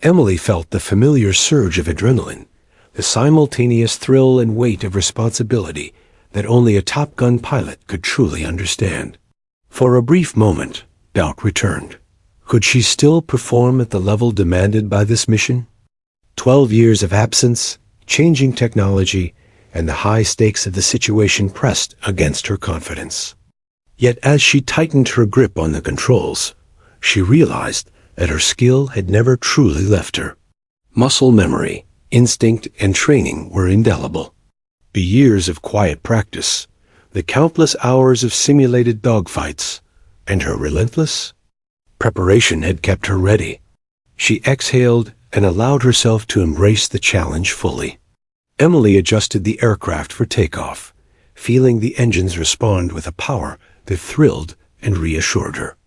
Emily felt the familiar surge of adrenaline, the simultaneous thrill and weight of responsibility that only a Top Gun pilot could truly understand. For a brief moment, doubt returned. Could she still perform at the level demanded by this mission? 12 years of absence, changing technology, and the high stakes of the situation pressed against her confidence. Yet as she tightened her grip on the controls, she realized that her skill had never truly left her. Muscle memory, instinct, and training were indelible. The years of quiet practice, the countless hours of simulated dogfights, and her relentless preparation had kept her ready. She exhaled and allowed herself to embrace the challenge fully. Emily adjusted the aircraft for takeoff, feeling the engines respond with a power that thrilled and reassured her.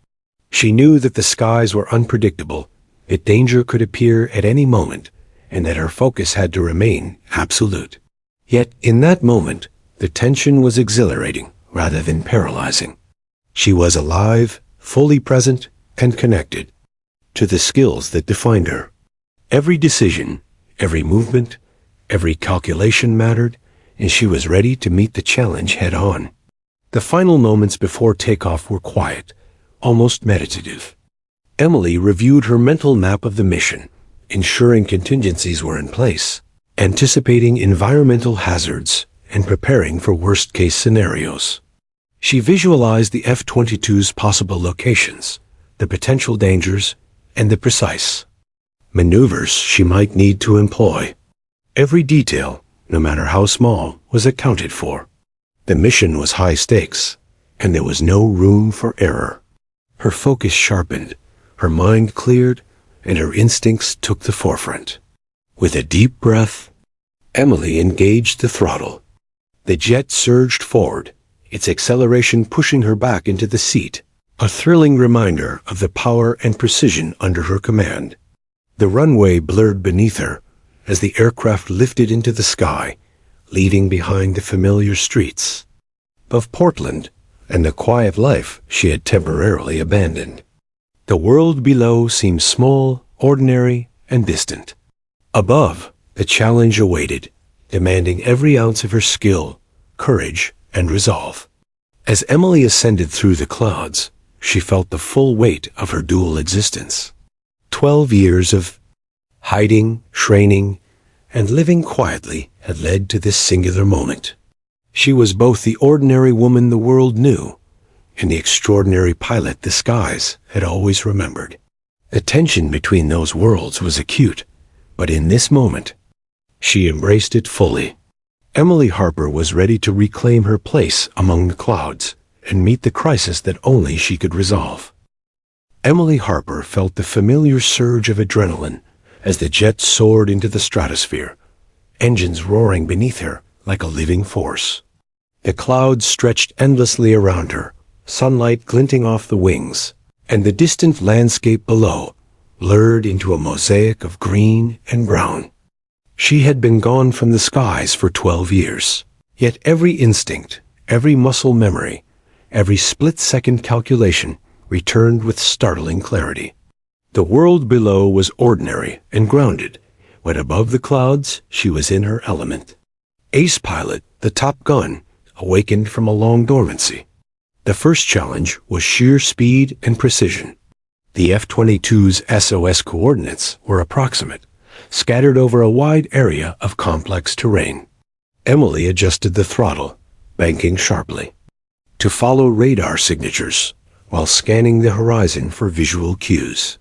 She knew that the skies were unpredictable, that danger could appear at any moment, and that her focus had to remain absolute. Yet, in that moment, the tension was exhilarating rather than paralyzing. She was alive, fully present, and connected to the skills that defined her. Every decision, every movement, every calculation mattered, and she was ready to meet the challenge head-on. The final moments before takeoff were quiet, almost meditative. Emily reviewed her mental map of the mission, ensuring contingencies were in place, anticipating environmental hazards, and preparing for worst-case scenarios. She visualized the F-22's possible locations, the potential dangers, and the precise maneuvers she might need to employ. Every detail, no matter how small, was accounted for. The mission was high stakes, and there was no room for error. Her focus sharpened, her mind cleared, and her instincts took the forefront. With a deep breath, Emily engaged the throttle. The jet surged forward, its acceleration pushing her back into the seat, a thrilling reminder of the power and precision under her command. The runway blurred beneath her as the aircraft lifted into the sky, leaving behind the familiar streets of Portland and the quiet life she had temporarily abandoned. The world below seemed small, ordinary, and distant. Above, the challenge awaited, demanding every ounce of her skill, courage, and resolve. As Emily ascended through the clouds, she felt the full weight of her dual existence. 12 years of hiding, training, and living quietly had led to this singular moment. She was both the ordinary woman the world knew and the extraordinary pilot the skies had always remembered. The tension between those worlds was acute, but in this moment, she embraced it fully. Emily Harper was ready to reclaim her place among the clouds and meet the crisis that only she could resolve. Emily Harper felt the familiar surge of adrenaline as the jet soared into the stratosphere, engines roaring beneath her like a living force. The clouds stretched endlessly around her, sunlight glinting off the wings, and the distant landscape below blurred into a mosaic of green and brown. She had been gone from the skies for 12 years, yet every instinct, every muscle memory, every split-second calculation returned with startling clarity. The world below was ordinary and grounded, but above the clouds she was in her element. Ace Pilot, the top gun, awakened from a long dormancy. The first challenge was sheer speed and precision. The F-22's SOS coordinates were approximate, scattered over a wide area of complex terrain. Emily adjusted the throttle, banking sharply, to follow radar signatures while scanning the horizon for visual cues.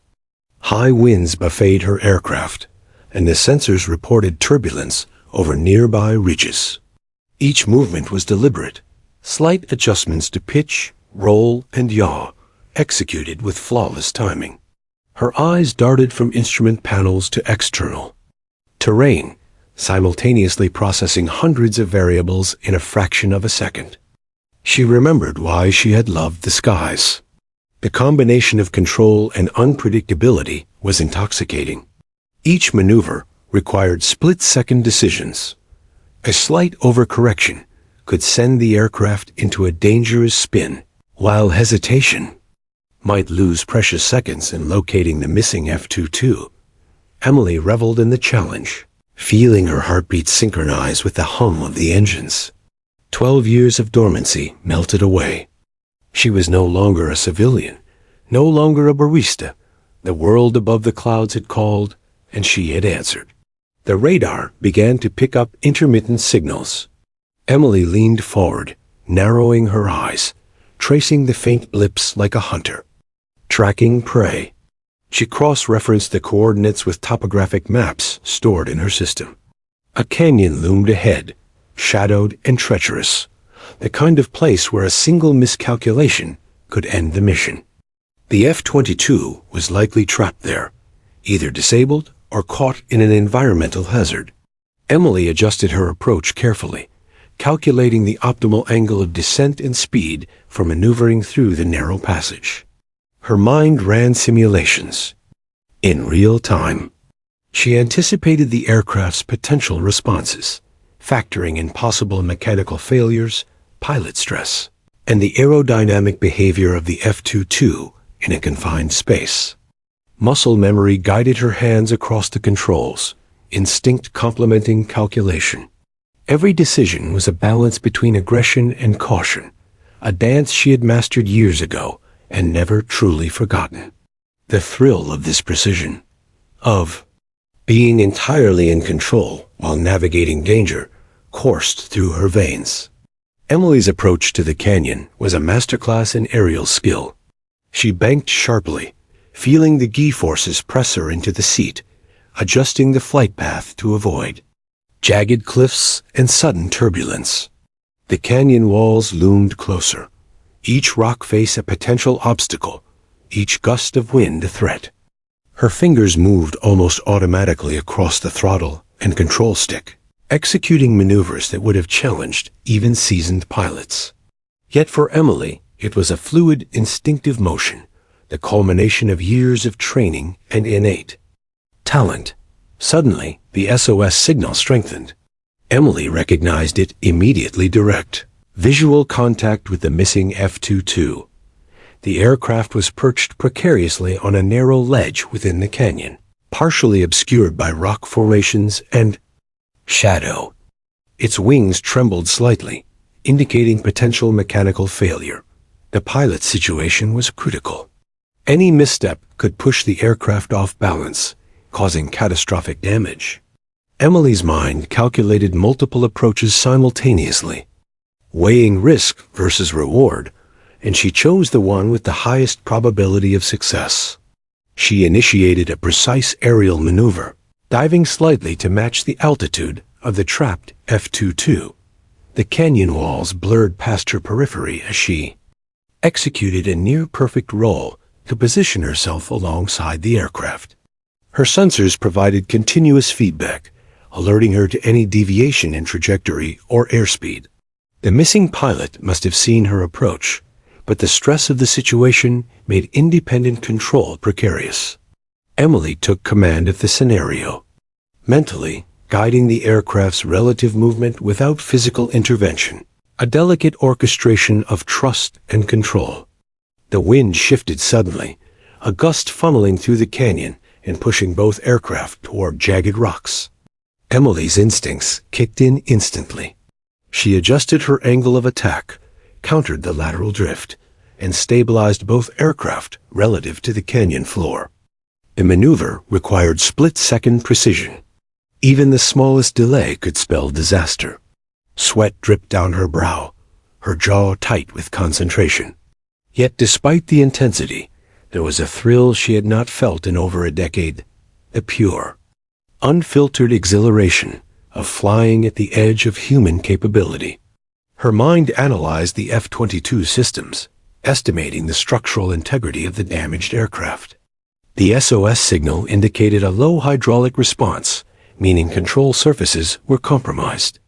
High winds buffeted her aircraft, and the sensors reported turbulence over nearby ridges. Each movement was deliberate, slight adjustments to pitch, roll, and yaw, executed with flawless timing. Her eyes darted from instrument panels to external terrain, simultaneously processing hundreds of variables in a fraction of a second. She remembered why she had loved the skies. The combination of control and unpredictability was intoxicating. Each maneuver required split-second decisions. A slight overcorrection could send the aircraft into a dangerous spin, while hesitation might lose precious seconds in locating the missing F-22. Emily reveled in the challenge, feeling her heartbeat synchronize with the hum of the engines. 12 years of dormancy melted away. She was no longer a civilian, no longer a barista. The world above the clouds had called, and she had answered. The radar began to pick up intermittent signals. Emily leaned forward, narrowing her eyes, tracing the faint blips like a hunter, tracking prey. She cross-referenced the coordinates with topographic maps stored in her system. A canyon loomed ahead, shadowed and treacherous, the kind of place where a single miscalculation could end the mission. The F-22 was likely trapped there, either disabled or caught in an environmental hazard. Emily adjusted her approach carefully, calculating the optimal angle of descent and speed for maneuvering through the narrow passage. Her mind ran simulations. In real time, she anticipated the aircraft's potential responses, factoring in possible mechanical failures, pilot stress, and the aerodynamic behavior of the F-22 in a confined space. Muscle memory guided her hands across the controls, instinct complementing calculation. Every decision was a balance between aggression and caution, a dance she had mastered years ago and never truly forgotten. The thrill of this precision, of being entirely in control while navigating danger, coursed through her veins. Emily's approach to the canyon was a masterclass in aerial skill. She banked sharply, feeling the G-forces press her into the seat, adjusting the flight path to avoid jagged cliffs and sudden turbulence. The canyon walls loomed closer, each rock face a potential obstacle, each gust of wind a threat. Her fingers moved almost automatically across the throttle and control stick, executing maneuvers that would have challenged even seasoned pilots. Yet for Emily, it was a fluid, instinctive motion, the culmination of years of training and innate talent. Suddenly, the SOS signal strengthened. Emily recognized it immediately. Direct visual contact with the missing F-22. The aircraft was perched precariously on a narrow ledge within the canyon, partially obscured by rock formations and shadow. Its wings trembled slightly, indicating potential mechanical failure. The pilot's situation was critical. Any misstep could push the aircraft off balance, causing catastrophic damage. Emily's mind calculated multiple approaches simultaneously, weighing risk versus reward, and she chose the one with the highest probability of success. She initiated a precise aerial maneuver, diving slightly to match the altitude of the trapped F-22. The canyon walls blurred past her periphery as she executed a near-perfect roll to position herself alongside the aircraft. Her sensors provided continuous feedback, alerting her to any deviation in trajectory or airspeed. The missing pilot must have seen her approach, but the stress of the situation made independent control precarious. Emily took command of the scenario, mentally guiding the aircraft's relative movement without physical intervention, a delicate orchestration of trust and control. The wind shifted suddenly, a gust funneling through the canyon and pushing both aircraft toward jagged rocks. Emily's instincts kicked in instantly. She adjusted her angle of attack, countered the lateral drift, and stabilized both aircraft relative to the canyon floor. The maneuver required split-second precision. Even the smallest delay could spell disaster. Sweat dripped down her brow, her jaw tight with concentration. Yet despite the intensity, there was a thrill she had not felt in over a decade, the pure, unfiltered exhilaration of flying at the edge of human capability. Her mind analyzed the F-22 systems, estimating the structural integrity of the damaged aircraft. The SOS signal indicated a low hydraulic response, meaning control surfaces were compromised.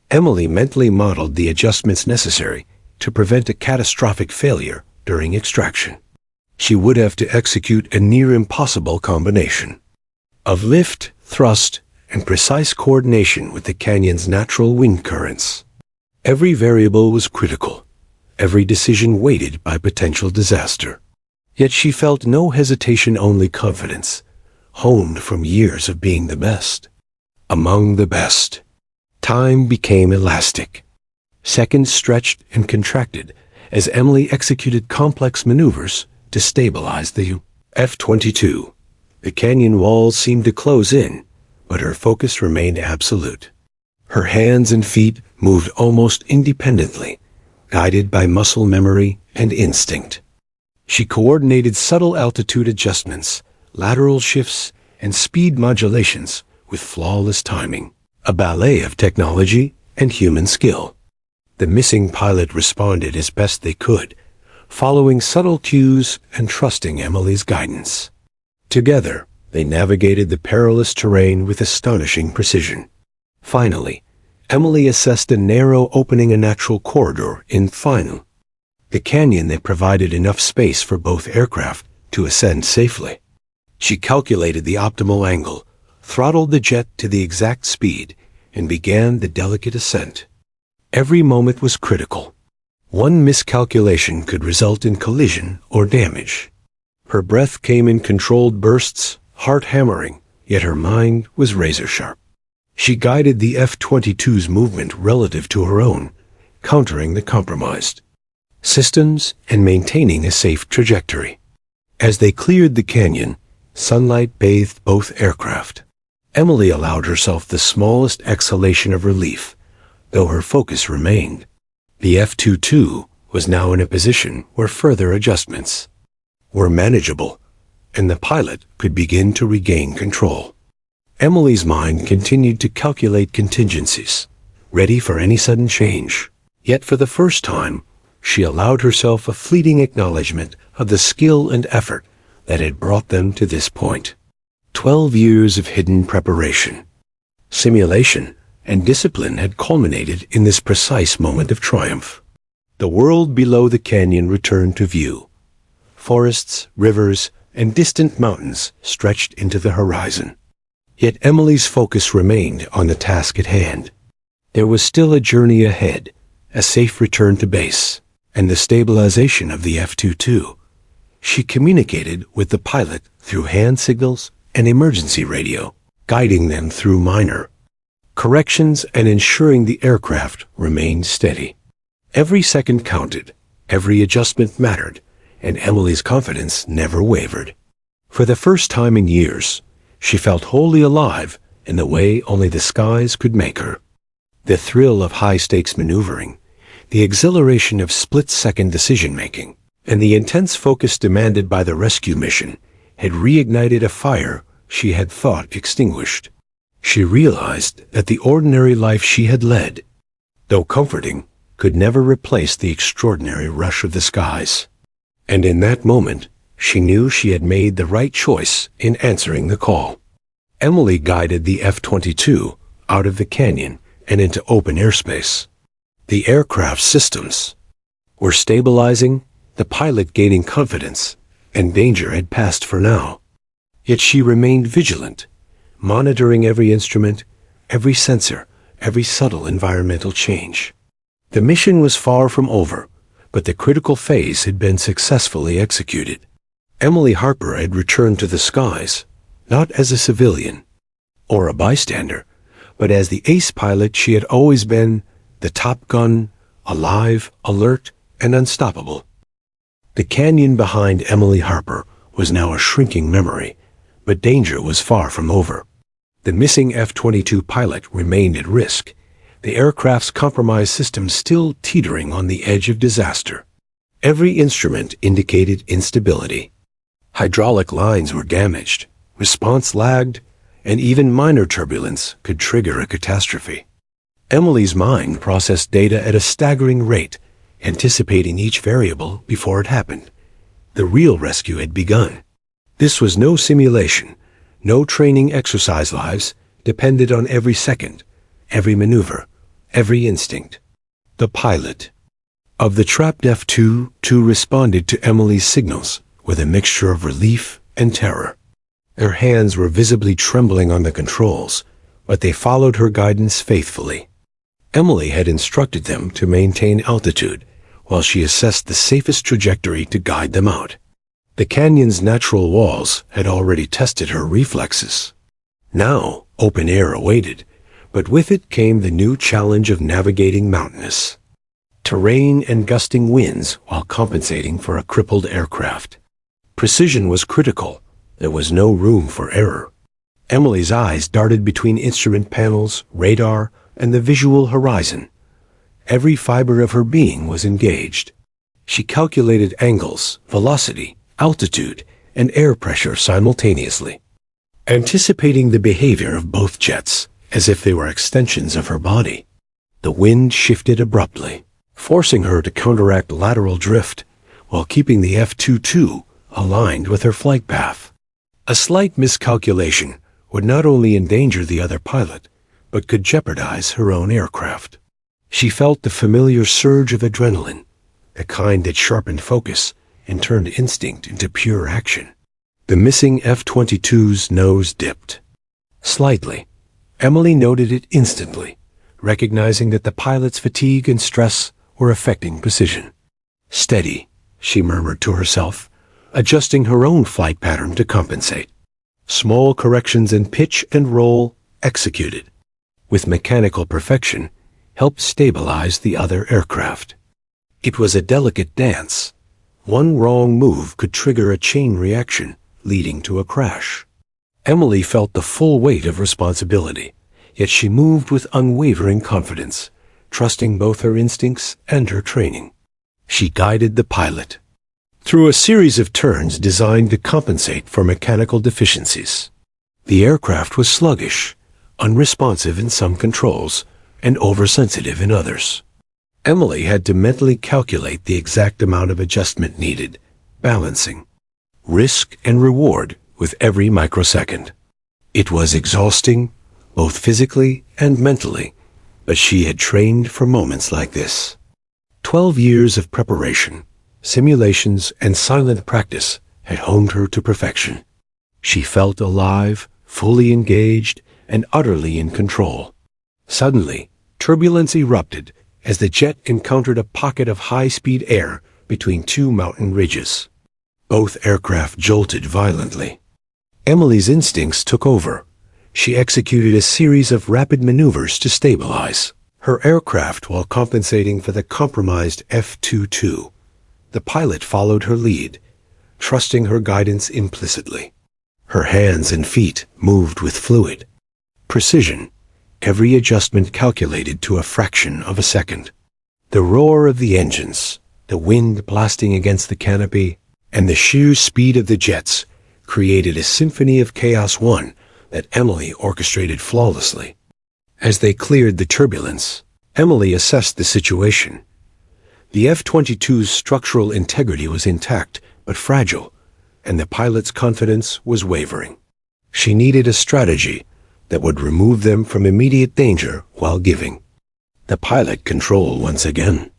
Emily mentally modeled the adjustments necessary to prevent a catastrophic failure during extraction. She would have to execute a near-impossible combination of lift, thrust, and precise coordination with the canyon's natural wind currents. Every variable was critical, every decision weighted by potential disaster. Yet she felt no hesitation, only confidence, honed from years of being the best. Among the best. Time became elastic. Seconds stretched and contracted as Emily executed complex maneuvers to stabilize the F-22. The canyon walls seemed to close in, but her focus remained absolute. Her hands and feet moved almost independently, guided by muscle memory and instinct. She coordinated subtle altitude adjustments, lateral shifts, and speed modulations with flawless timing, a ballet of technology and human skill. The missing pilot responded as best they could, following subtle cues and trusting Emily's guidance. Together, they navigated the perilous terrain with astonishing precision. Finally, Emily assessed a narrow opening, a natural corridor in final. The canyon that provided enough space for both aircraft to ascend safely. She calculated the optimal angle, throttled the jet to the exact speed, and began the delicate ascent. Every moment was critical. One miscalculation could result in collision or damage. Her breath came in controlled bursts, heart hammering, yet her mind was razor-sharp. She guided the F-22's movement relative to her own, countering the compromised systems and maintaining a safe trajectory. As they cleared the canyon, sunlight bathed both aircraft. Emily allowed herself the smallest exhalation of relief, though her focus remained. The F-22 was now in a position where further adjustments were manageable, and the pilot could begin to regain control. Emily's mind continued to calculate contingencies, ready for any sudden change. Yet for the first time, she allowed herself a fleeting acknowledgement of the skill and effort that had brought them to this point. 12 years of hidden preparation, simulation, and discipline had culminated in this precise moment of triumph. The world below the canyon returned to view. Forests, rivers, and distant mountains stretched into the horizon. Yet Emily's focus remained on the task at hand. There was still a journey ahead, a safe return to base, and the stabilization of the F-22. She communicated with the pilot through hand signals and emergency radio, guiding them through minor corrections and ensuring the aircraft remained steady. Every second counted, every adjustment mattered, and Emily's confidence never wavered. For the first time in years, she felt wholly alive in the way only the skies could make her. The thrill of high-stakes maneuvering, the exhilaration of split-second decision-making, and the intense focus demanded by the rescue mission had reignited a fire she had thought extinguished. She realized that the ordinary life she had led, though comforting, could never replace the extraordinary rush of the skies. And in that moment, she knew she had made the right choice in answering the call. Emily guided the F-22 out of the canyon and into open airspace. The aircraft systems were stabilizing, the pilot gaining confidence, and danger had passed for now. Yet she remained vigilant, monitoring every instrument, every sensor, every subtle environmental change. The mission was far from over, but the critical phase had been successfully executed. Emily Harper had returned to the skies, not as a civilian or a bystander, but as the ace pilot she had always been, the top gun, alive, alert, and unstoppable. The canyon behind Emily Harper was now a shrinking memory, but danger was far from over. The missing F-22 pilot remained at risk, the aircraft's compromised system still teetering on the edge of disaster. Every instrument indicated instability. Hydraulic lines were damaged, response lagged, and even minor turbulence could trigger a catastrophe. Emily's mind processed data at a staggering rate, anticipating each variable before it happened. The real rescue had begun. This was no simulation. No training exercise lives depended on every second, every maneuver, every instinct. The pilot of the trapped F-22 responded to Emily's signals with a mixture of relief and terror. Her hands were visibly trembling on the controls, but they followed her guidance faithfully. Emily had instructed them to maintain altitude while she assessed the safest trajectory to guide them out. The canyon's natural walls had already tested her reflexes. Now, open air awaited, but with it came the new challenge of navigating mountainous terrain and gusting winds while compensating for a crippled aircraft. Precision was critical. There was no room for error. Emily's eyes darted between instrument panels, radar, and the visual horizon. Every fiber of her being was engaged. She calculated angles, velocity, altitude, and air pressure simultaneously, anticipating the behavior of both jets as if they were extensions of her body. The wind shifted abruptly, forcing her to counteract lateral drift while keeping the F-22 aligned with her flight path. A slight miscalculation would not only endanger the other pilot, but could jeopardize her own aircraft. She felt the familiar surge of adrenaline, the kind that sharpened focus and turned instinct into pure action. The missing F-22's nose dipped. Slightly. Emily noted it instantly, recognizing that the pilot's fatigue and stress were affecting precision. Steady, she murmured to herself, adjusting her own flight pattern to compensate. Small corrections in pitch and roll executed, with mechanical perfection, helped stabilize the other aircraft. It was a delicate dance. One wrong move could trigger a chain reaction, leading to a crash. Emily felt the full weight of responsibility, yet she moved with unwavering confidence, trusting both her instincts and her training. She guided the pilot through a series of turns designed to compensate for mechanical deficiencies. The aircraft was sluggish, unresponsive in some controls, and oversensitive in others. Emily had to mentally calculate the exact amount of adjustment needed, balancing risk and reward with every microsecond. It was exhausting, both physically and mentally, but she had trained for moments like this. 12 years of preparation, simulations, and silent practice had honed her to perfection. She felt alive, fully engaged, and utterly in control. Suddenly, turbulence erupted as the jet encountered a pocket of high-speed air between two mountain ridges. Both aircraft jolted violently. Emily's instincts took over. She executed a series of rapid maneuvers to stabilize her aircraft while compensating for the compromised F-22. The pilot followed her lead, trusting her guidance implicitly. Her hands and feet moved with fluid precision, every adjustment calculated to a fraction of a second. The roar of the engines, the wind blasting against the canopy, and the sheer speed of the jets created a symphony of chaos, one that Emily orchestrated flawlessly. As they cleared the turbulence, Emily assessed the situation. The F-22's structural integrity was intact but fragile, and the pilot's confidence was wavering. She needed a strategy that would remove them from immediate danger while giving the pilot control once again.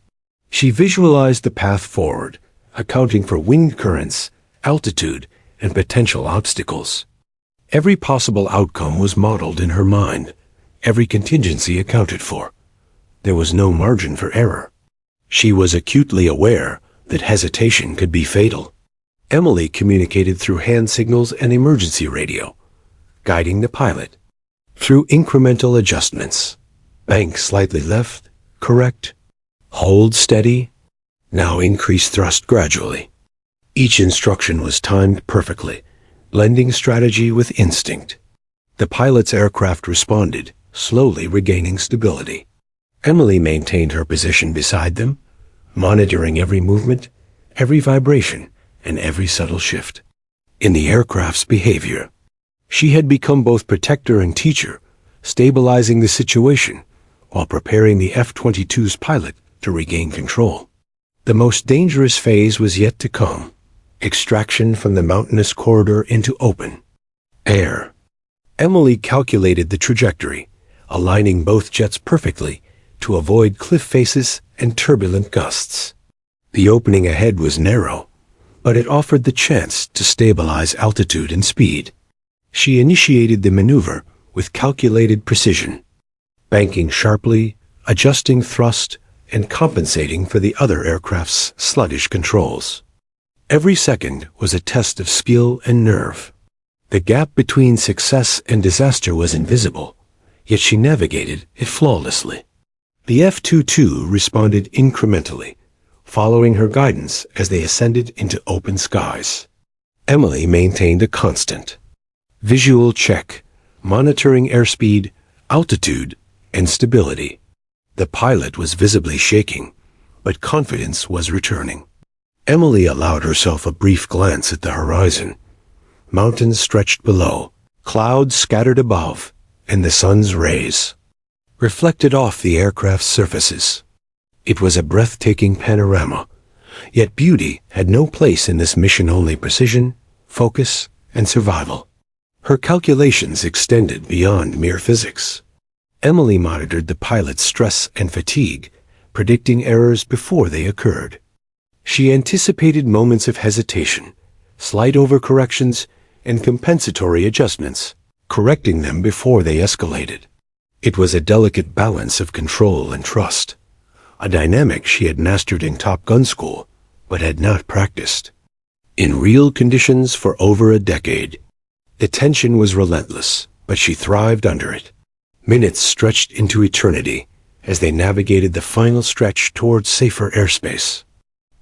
She visualized the path forward, accounting for wind currents, altitude, and potential obstacles. Every possible outcome was modeled in her mind, every contingency accounted for. There was no margin for error. She was acutely aware that hesitation could be fatal. Emily communicated through hand signals and emergency radio, guiding the pilot through incremental adjustments. Bank slightly left, correct. Hold steady. Now increase thrust gradually. Each instruction was timed perfectly, blending strategy with instinct. The pilot's aircraft responded, slowly regaining stability. Emily maintained her position beside them, monitoring every movement, every vibration, and every subtle shift in the aircraft's behavior. She had become both protector and teacher, stabilizing the situation while preparing the F-22's pilot to regain control. The most dangerous phase was yet to come, extraction from the mountainous corridor into open air. Emily calculated the trajectory, aligning both jets perfectly to avoid cliff faces and turbulent gusts. The opening ahead was narrow, but it offered the chance to stabilize altitude and speed. She initiated the maneuver with calculated precision, banking sharply, adjusting thrust, and compensating for the other aircraft's sluggish controls. Every second was a test of skill and nerve. The gap between success and disaster was invisible, yet she navigated it flawlessly. The F-22 responded incrementally, following her guidance as they ascended into open skies. Emily maintained a constant visual check, monitoring airspeed, altitude, and stability. The pilot was visibly shaking, but confidence was returning. Emily allowed herself a brief glance at the horizon. Mountains stretched below, clouds scattered above, and the sun's rays reflected off the aircraft's surfaces. It was a breathtaking panorama, yet beauty had no place in this mission, only precision, focus, and survival. Her calculations extended beyond mere physics. Emily monitored the pilot's stress and fatigue, predicting errors before they occurred. She anticipated moments of hesitation, slight overcorrections, and compensatory adjustments, correcting them before they escalated. It was a delicate balance of control and trust, a dynamic she had mastered in Top Gun school, but had not practiced in real conditions for over a decade. The tension was relentless, but she thrived under it. Minutes stretched into eternity as they navigated the final stretch towards safer airspace.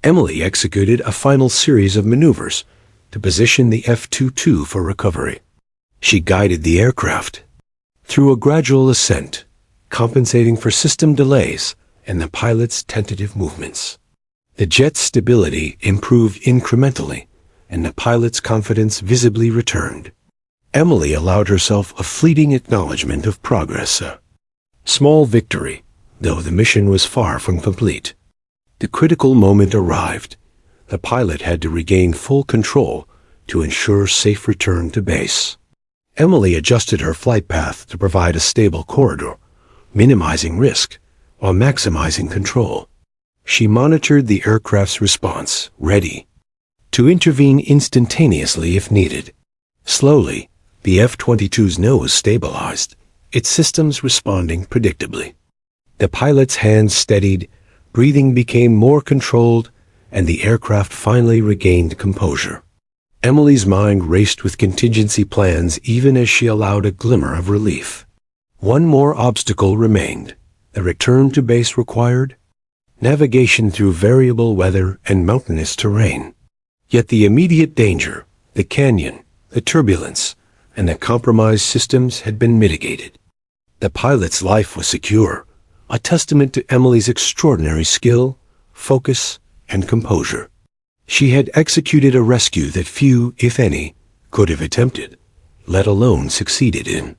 Emily executed a final series of maneuvers to position the F-22 for recovery. She guided the aircraft through a gradual ascent, compensating for system delays and the pilot's tentative movements. The jet's stability improved incrementally, and the pilot's confidence visibly returned. Emily allowed herself a fleeting acknowledgement of progress, a small victory, though the mission was far from complete. The critical moment arrived. The pilot had to regain full control to ensure safe return to base. Emily adjusted her flight path to provide a stable corridor, minimizing risk while maximizing control. She monitored the aircraft's response, ready to intervene instantaneously if needed. Slowly, the F-22's nose stabilized, its systems responding predictably. The pilot's hands steadied, breathing became more controlled, and the aircraft finally regained composure. Emily's mind raced with contingency plans even as she allowed a glimmer of relief. One more obstacle remained. The return to base required navigation through variable weather and mountainous terrain. Yet the immediate danger, the canyon, the turbulence, and the compromised systems had been mitigated. The pilot's life was secure, a testament to Emily's extraordinary skill, focus, and composure. She had executed a rescue that few, if any, could have attempted, let alone succeeded in.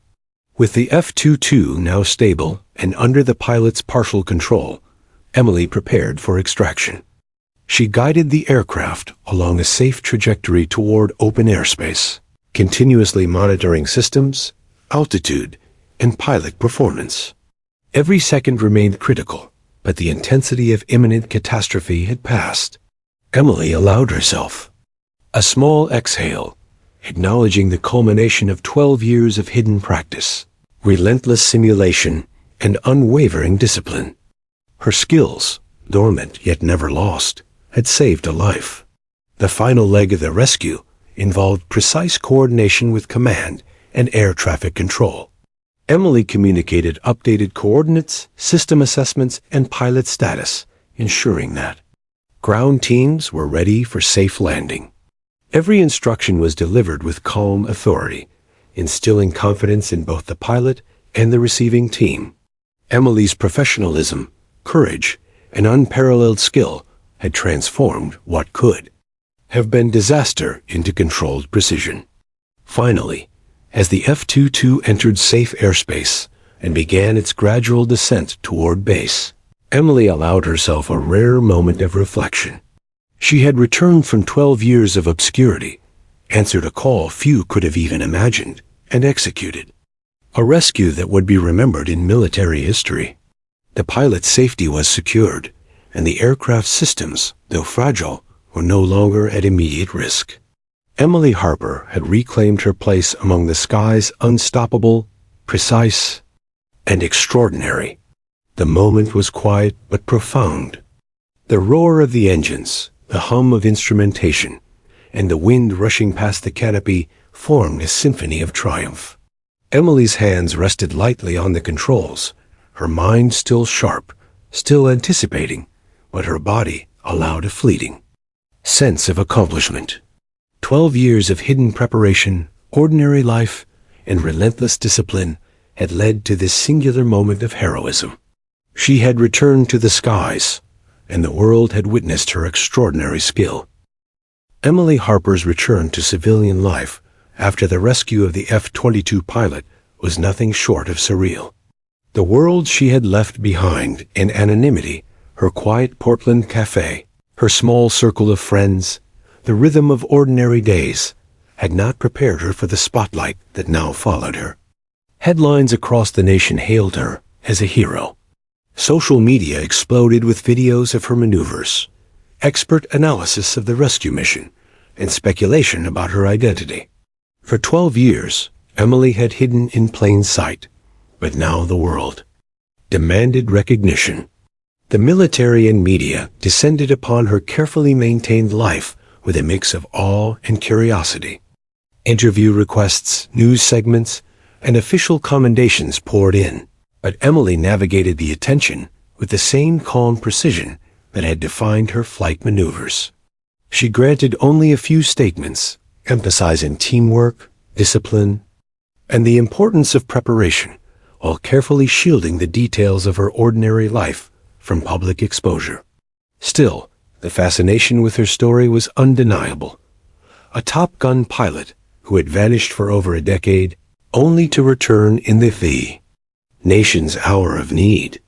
With the F-22 now stable and under the pilot's partial control, Emily prepared for extraction. She guided the aircraft along a safe trajectory toward open airspace, continuously monitoring systems, altitude, and pilot performance. Every second remained critical, but the intensity of imminent catastrophe had passed. Emily allowed herself a small exhale, acknowledging the culmination of 12 years of hidden practice, relentless simulation, and unwavering discipline. Her skills, dormant yet never lost, had saved a life. The final leg of the rescue involved precise coordination with command and air traffic control. Emily communicated updated coordinates, system assessments, and pilot status, ensuring that ground teams were ready for safe landing. Every instruction was delivered with calm authority, instilling confidence in both the pilot and the receiving team. Emily's professionalism, courage, and unparalleled skill had transformed what could have been disaster into controlled precision. Finally, as the F-22 entered safe airspace and began its gradual descent toward base, Emily allowed herself a rare moment of reflection. She had returned from 12 years of obscurity, answered a call few could have even imagined, and executed a rescue that would be remembered in military history. The pilot's safety was secured, and the aircraft's systems, though fragile, were no longer at immediate risk. Emily Harper had reclaimed her place among the sky's unstoppable, precise, and extraordinary. The moment was quiet but profound. The roar of the engines, the hum of instrumentation, and the wind rushing past the canopy formed a symphony of triumph. Emily's hands rested lightly on the controls, her mind still sharp, still anticipating, but her body allowed a fleeting sense of accomplishment. 12 years of hidden preparation, ordinary life, and relentless discipline had led to this singular moment of heroism. She had returned to the skies, and the world had witnessed her extraordinary skill. Emily Harper's return to civilian life after the rescue of the F-22 pilot was nothing short of surreal. The world she had left behind in anonymity, her quiet Portland cafe, her small circle of friends, the rhythm of ordinary days, had not prepared her for the spotlight that now followed her. Headlines across the nation hailed her as a hero. Social media exploded with videos of her maneuvers, expert analysis of the rescue mission, and speculation about her identity. For 12 years, Emily had hidden in plain sight, but now the world demanded recognition. The military and media descended upon her carefully maintained life with a mix of awe and curiosity. Interview requests, news segments, and official commendations poured in, but Emily navigated the attention with the same calm precision that had defined her flight maneuvers. She granted only a few statements, emphasizing teamwork, discipline, and the importance of preparation, while carefully shielding the details of her ordinary life from public exposure. Still, the fascination with her story was undeniable. A Top Gun pilot who had vanished for over a decade, only to return in the nation's hour of need.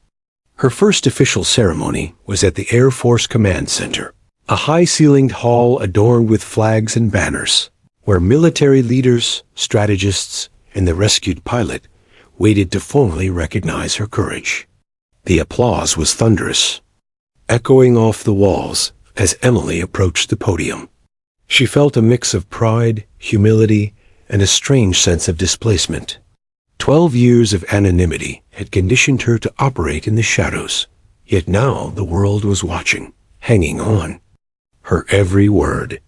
Her first official ceremony was at the Air Force Command Center, a high-ceilinged hall adorned with flags and banners, where military leaders, strategists, and the rescued pilot waited to formally recognize her courage. The applause was thunderous, echoing off the walls as Emily approached the podium. She felt a mix of pride, humility, and a strange sense of displacement. 12 years of anonymity had conditioned her to operate in the shadows, yet now the world was watching, hanging on her every word.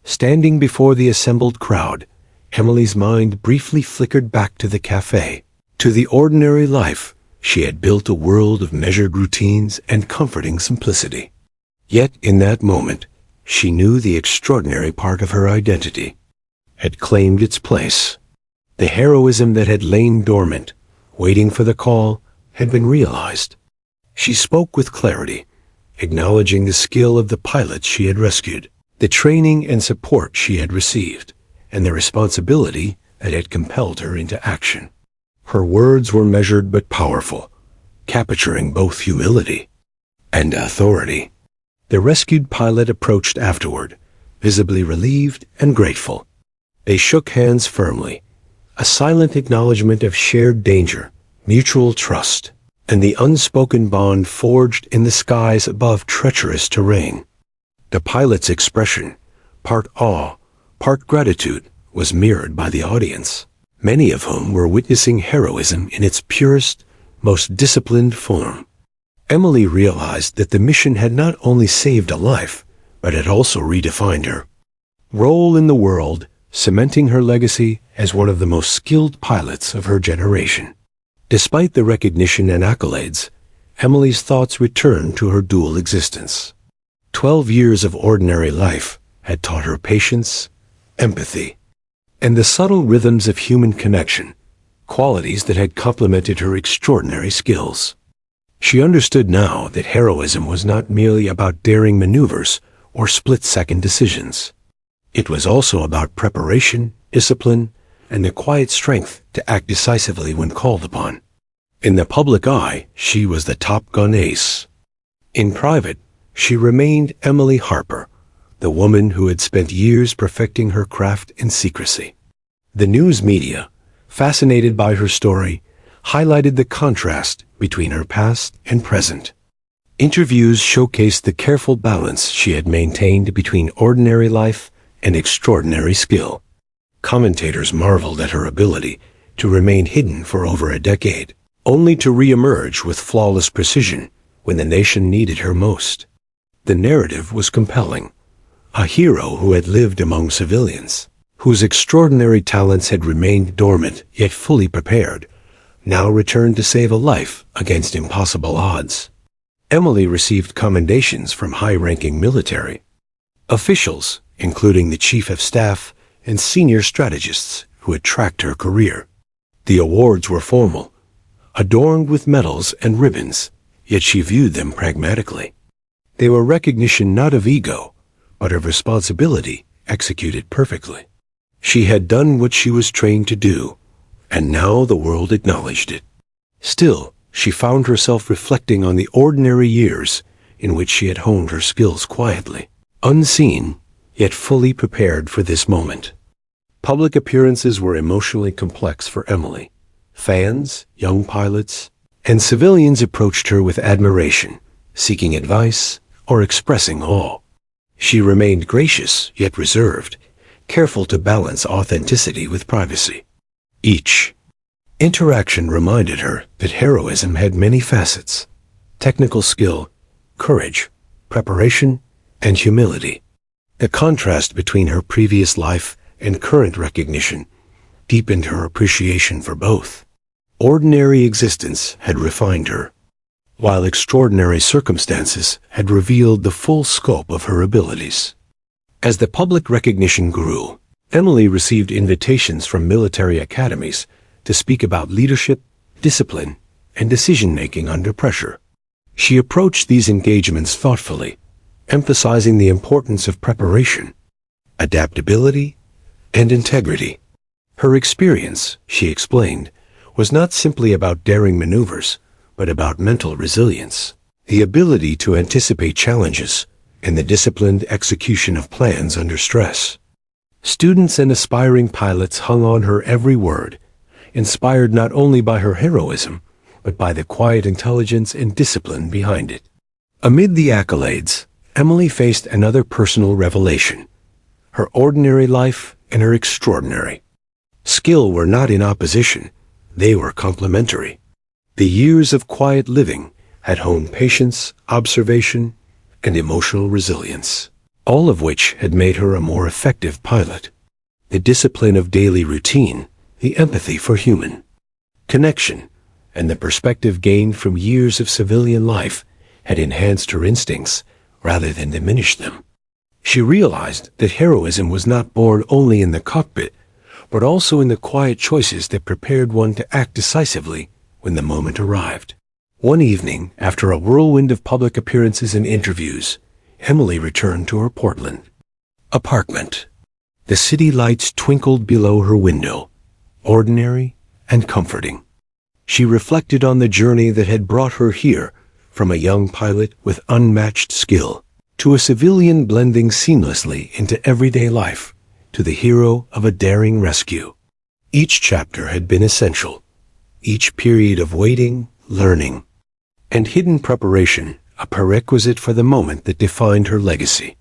Standing before the assembled crowd, Emily's mind briefly flickered back to the cafe, to the ordinary life she had built, a world of measured routines and comforting simplicity. Yet in that moment, she knew the extraordinary part of her identity had claimed its place. The heroism that had lain dormant, waiting for the call, had been realized. She spoke with clarity, acknowledging the skill of the pilots she had rescued, the training and support she had received, and the responsibility that had compelled her into action. Her words were measured but powerful, capturing both humility and authority. The rescued pilot approached afterward, visibly relieved and grateful. They shook hands firmly, a silent acknowledgement of shared danger, mutual trust, and the unspoken bond forged in the skies above treacherous terrain. The pilot's expression, part awe, part gratitude, was mirrored by the audience, many of whom were witnessing heroism in its purest, most disciplined form. Emily realized that the mission had not only saved a life, but had also redefined her role in the world, cementing her legacy as one of the most skilled pilots of her generation. Despite the recognition and accolades, Emily's thoughts returned to her dual existence. 12 years of ordinary life had taught her patience, empathy, and the subtle rhythms of human connection, qualities that had complemented her extraordinary skills. She understood now that heroism was not merely about daring maneuvers or split-second decisions. It was also about preparation, discipline, and the quiet strength to act decisively when called upon. In the public eye, she was the Top Gun ace. In private, she remained Emily Harper, the woman who had spent years perfecting her craft in secrecy. The news media, fascinated by her story, highlighted the contrast between her past and present. Interviews showcased the careful balance she had maintained between ordinary life and extraordinary skill. Commentators marveled at her ability to remain hidden for over a decade, only to re-emerge with flawless precision when the nation needed her most. The narrative was compelling. A hero who had lived among civilians, whose extraordinary talents had remained dormant yet fully prepared, now returned to save a life against impossible odds. Emily received commendations from high-ranking military officials, including the Chief of Staff and senior strategists who had tracked her career. The awards were formal, adorned with medals and ribbons, yet she viewed them pragmatically. They were recognition not of ego, but of responsibility executed perfectly. She had done what she was trained to do, and now the world acknowledged it. Still, she found herself reflecting on the ordinary years in which she had honed her skills quietly, unseen, yet fully prepared for this moment. Public appearances were emotionally complex for Emily. Fans, young pilots, and civilians approached her with admiration, seeking advice or expressing awe. She remained gracious yet reserved, careful to balance authenticity with privacy. Each interaction reminded her that heroism had many facets: technical skill, courage, preparation, and humility. The contrast between her previous life and current recognition deepened her appreciation for both. Ordinary existence had refined her, while extraordinary circumstances had revealed the full scope of her abilities. As the public recognition grew, Emily received invitations from military academies to speak about leadership, discipline, and decision-making under pressure. She approached these engagements thoughtfully, emphasizing the importance of preparation, adaptability, and integrity. Her experience, she explained, was not simply about daring maneuvers, but about mental resilience, the ability to anticipate challenges, and the disciplined execution of plans under stress. Students and aspiring pilots hung on her every word, inspired not only by her heroism, but by the quiet intelligence and discipline behind it. Amid the accolades, Emily faced another personal revelation: her ordinary life and her extraordinary skill were not in opposition, they were complementary. The years of quiet living had honed patience, observation, and emotional resilience, all of which had made her a more effective pilot. The discipline of daily routine, the empathy for human connection, and the perspective gained from years of civilian life had enhanced her instincts rather than diminished them. She realized that heroism was not born only in the cockpit, but also in the quiet choices that prepared one to act decisively when the moment arrived. One evening, after a whirlwind of public appearances and interviews, Emily returned to her Portland apartment. The city lights twinkled below her window, ordinary and comforting. She reflected on the journey that had brought her here, from a young pilot with unmatched skill to a civilian blending seamlessly into everyday life, to the hero of a daring rescue. Each chapter had been essential, each period of waiting, learning, and hidden preparation a prerequisite for the moment that defined her legacy.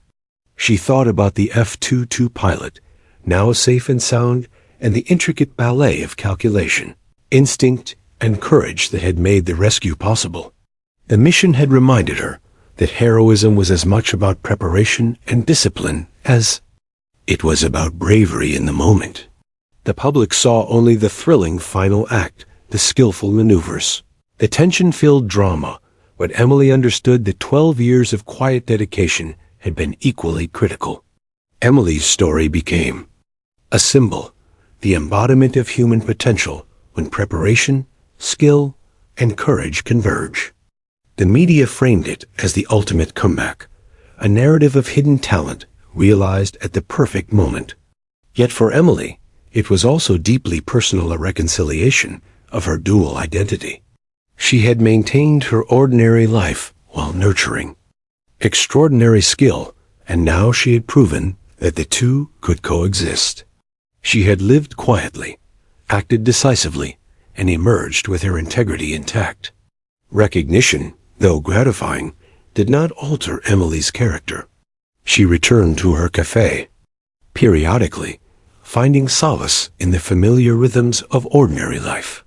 She thought about the F-22 pilot, now safe and sound, and the intricate ballet of calculation, instinct, and courage that had made the rescue possible. The mission had reminded her that heroism was as much about preparation and discipline as it was about bravery in the moment. The public saw only the thrilling final act, the skillful maneuvers, the tension-filled drama, but Emily understood that 12 years of quiet dedication had been equally critical. Emily's story became a symbol, the embodiment of human potential when preparation, skill, and courage converge. The media framed it as the ultimate comeback, a narrative of hidden talent realized at the perfect moment. Yet for Emily, it was also deeply personal, a reconciliation of her dual identity. She had maintained her ordinary life while nurturing extraordinary skill, and now she had proven that the two could coexist. She had lived quietly, acted decisively, and emerged with her integrity intact. Recognition, though gratifying, did not alter Emily's character. She returned to her cafe, periodically, finding solace in the familiar rhythms of ordinary life.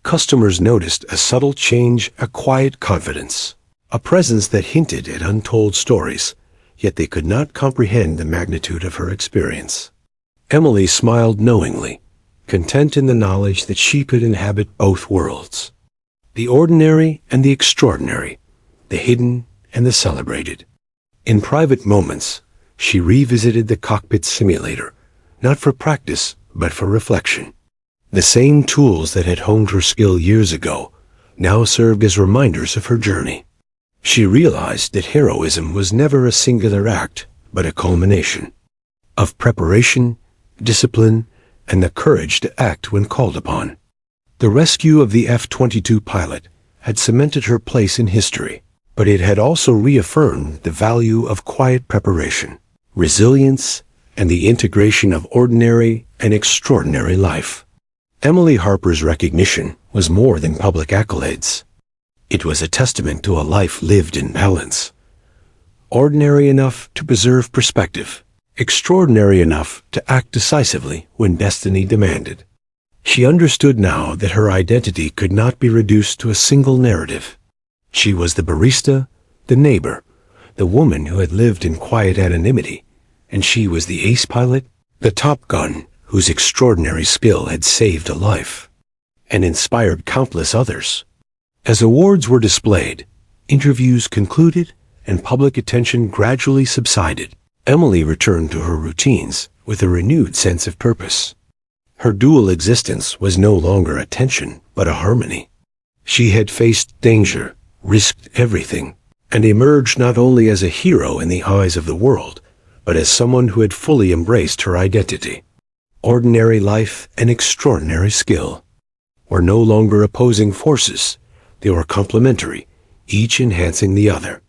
Customers noticed a subtle change, a quiet confidence, a presence that hinted at untold stories, yet they could not comprehend the magnitude of her experience. Emily smiled knowingly, content in the knowledge that she could inhabit both worlds, the ordinary and the extraordinary, the hidden and the celebrated. In private moments, she revisited the cockpit simulator, not for practice, but for reflection. The same tools that had honed her skill years ago now served as reminders of her journey. She realized that heroism was never a singular act, but a culmination of preparation, discipline, and the courage to act when called upon. The rescue of the F-22 pilot had cemented her place in history, but it had also reaffirmed the value of quiet preparation, resilience, and the integration of ordinary and extraordinary life. Emily Harper's recognition was more than public accolades. It was a testament to a life lived in balance. Ordinary enough to preserve perspective, extraordinary enough to act decisively when destiny demanded. She understood now that her identity could not be reduced to a single narrative. She was the barista, the neighbor, the woman who had lived in quiet anonymity, and she was the ace pilot, the Top Gun, whose extraordinary skill had saved a life and inspired countless others. As awards were displayed, interviews concluded, and public attention gradually subsided, Emily returned to her routines with a renewed sense of purpose. Her dual existence was no longer a tension, but a harmony. She had faced danger, risked everything, and emerged not only as a hero in the eyes of the world, but as someone who had fully embraced her identity. Ordinary life and extraordinary skill were no longer opposing forces. They were complementary, each enhancing the other.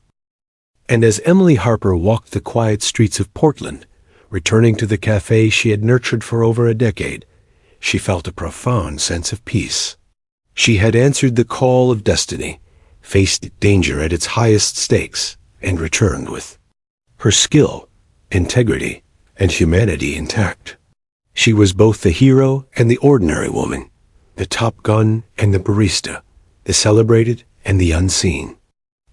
And as Emily Harper walked the quiet streets of Portland, returning to the cafe she had nurtured for over a decade, she felt a profound sense of peace. She had answered the call of destiny, faced danger at its highest stakes, and returned with her skill, integrity, and humanity intact. She was both the hero and the ordinary woman, the Top Gun and the barista, the celebrated and the unseen.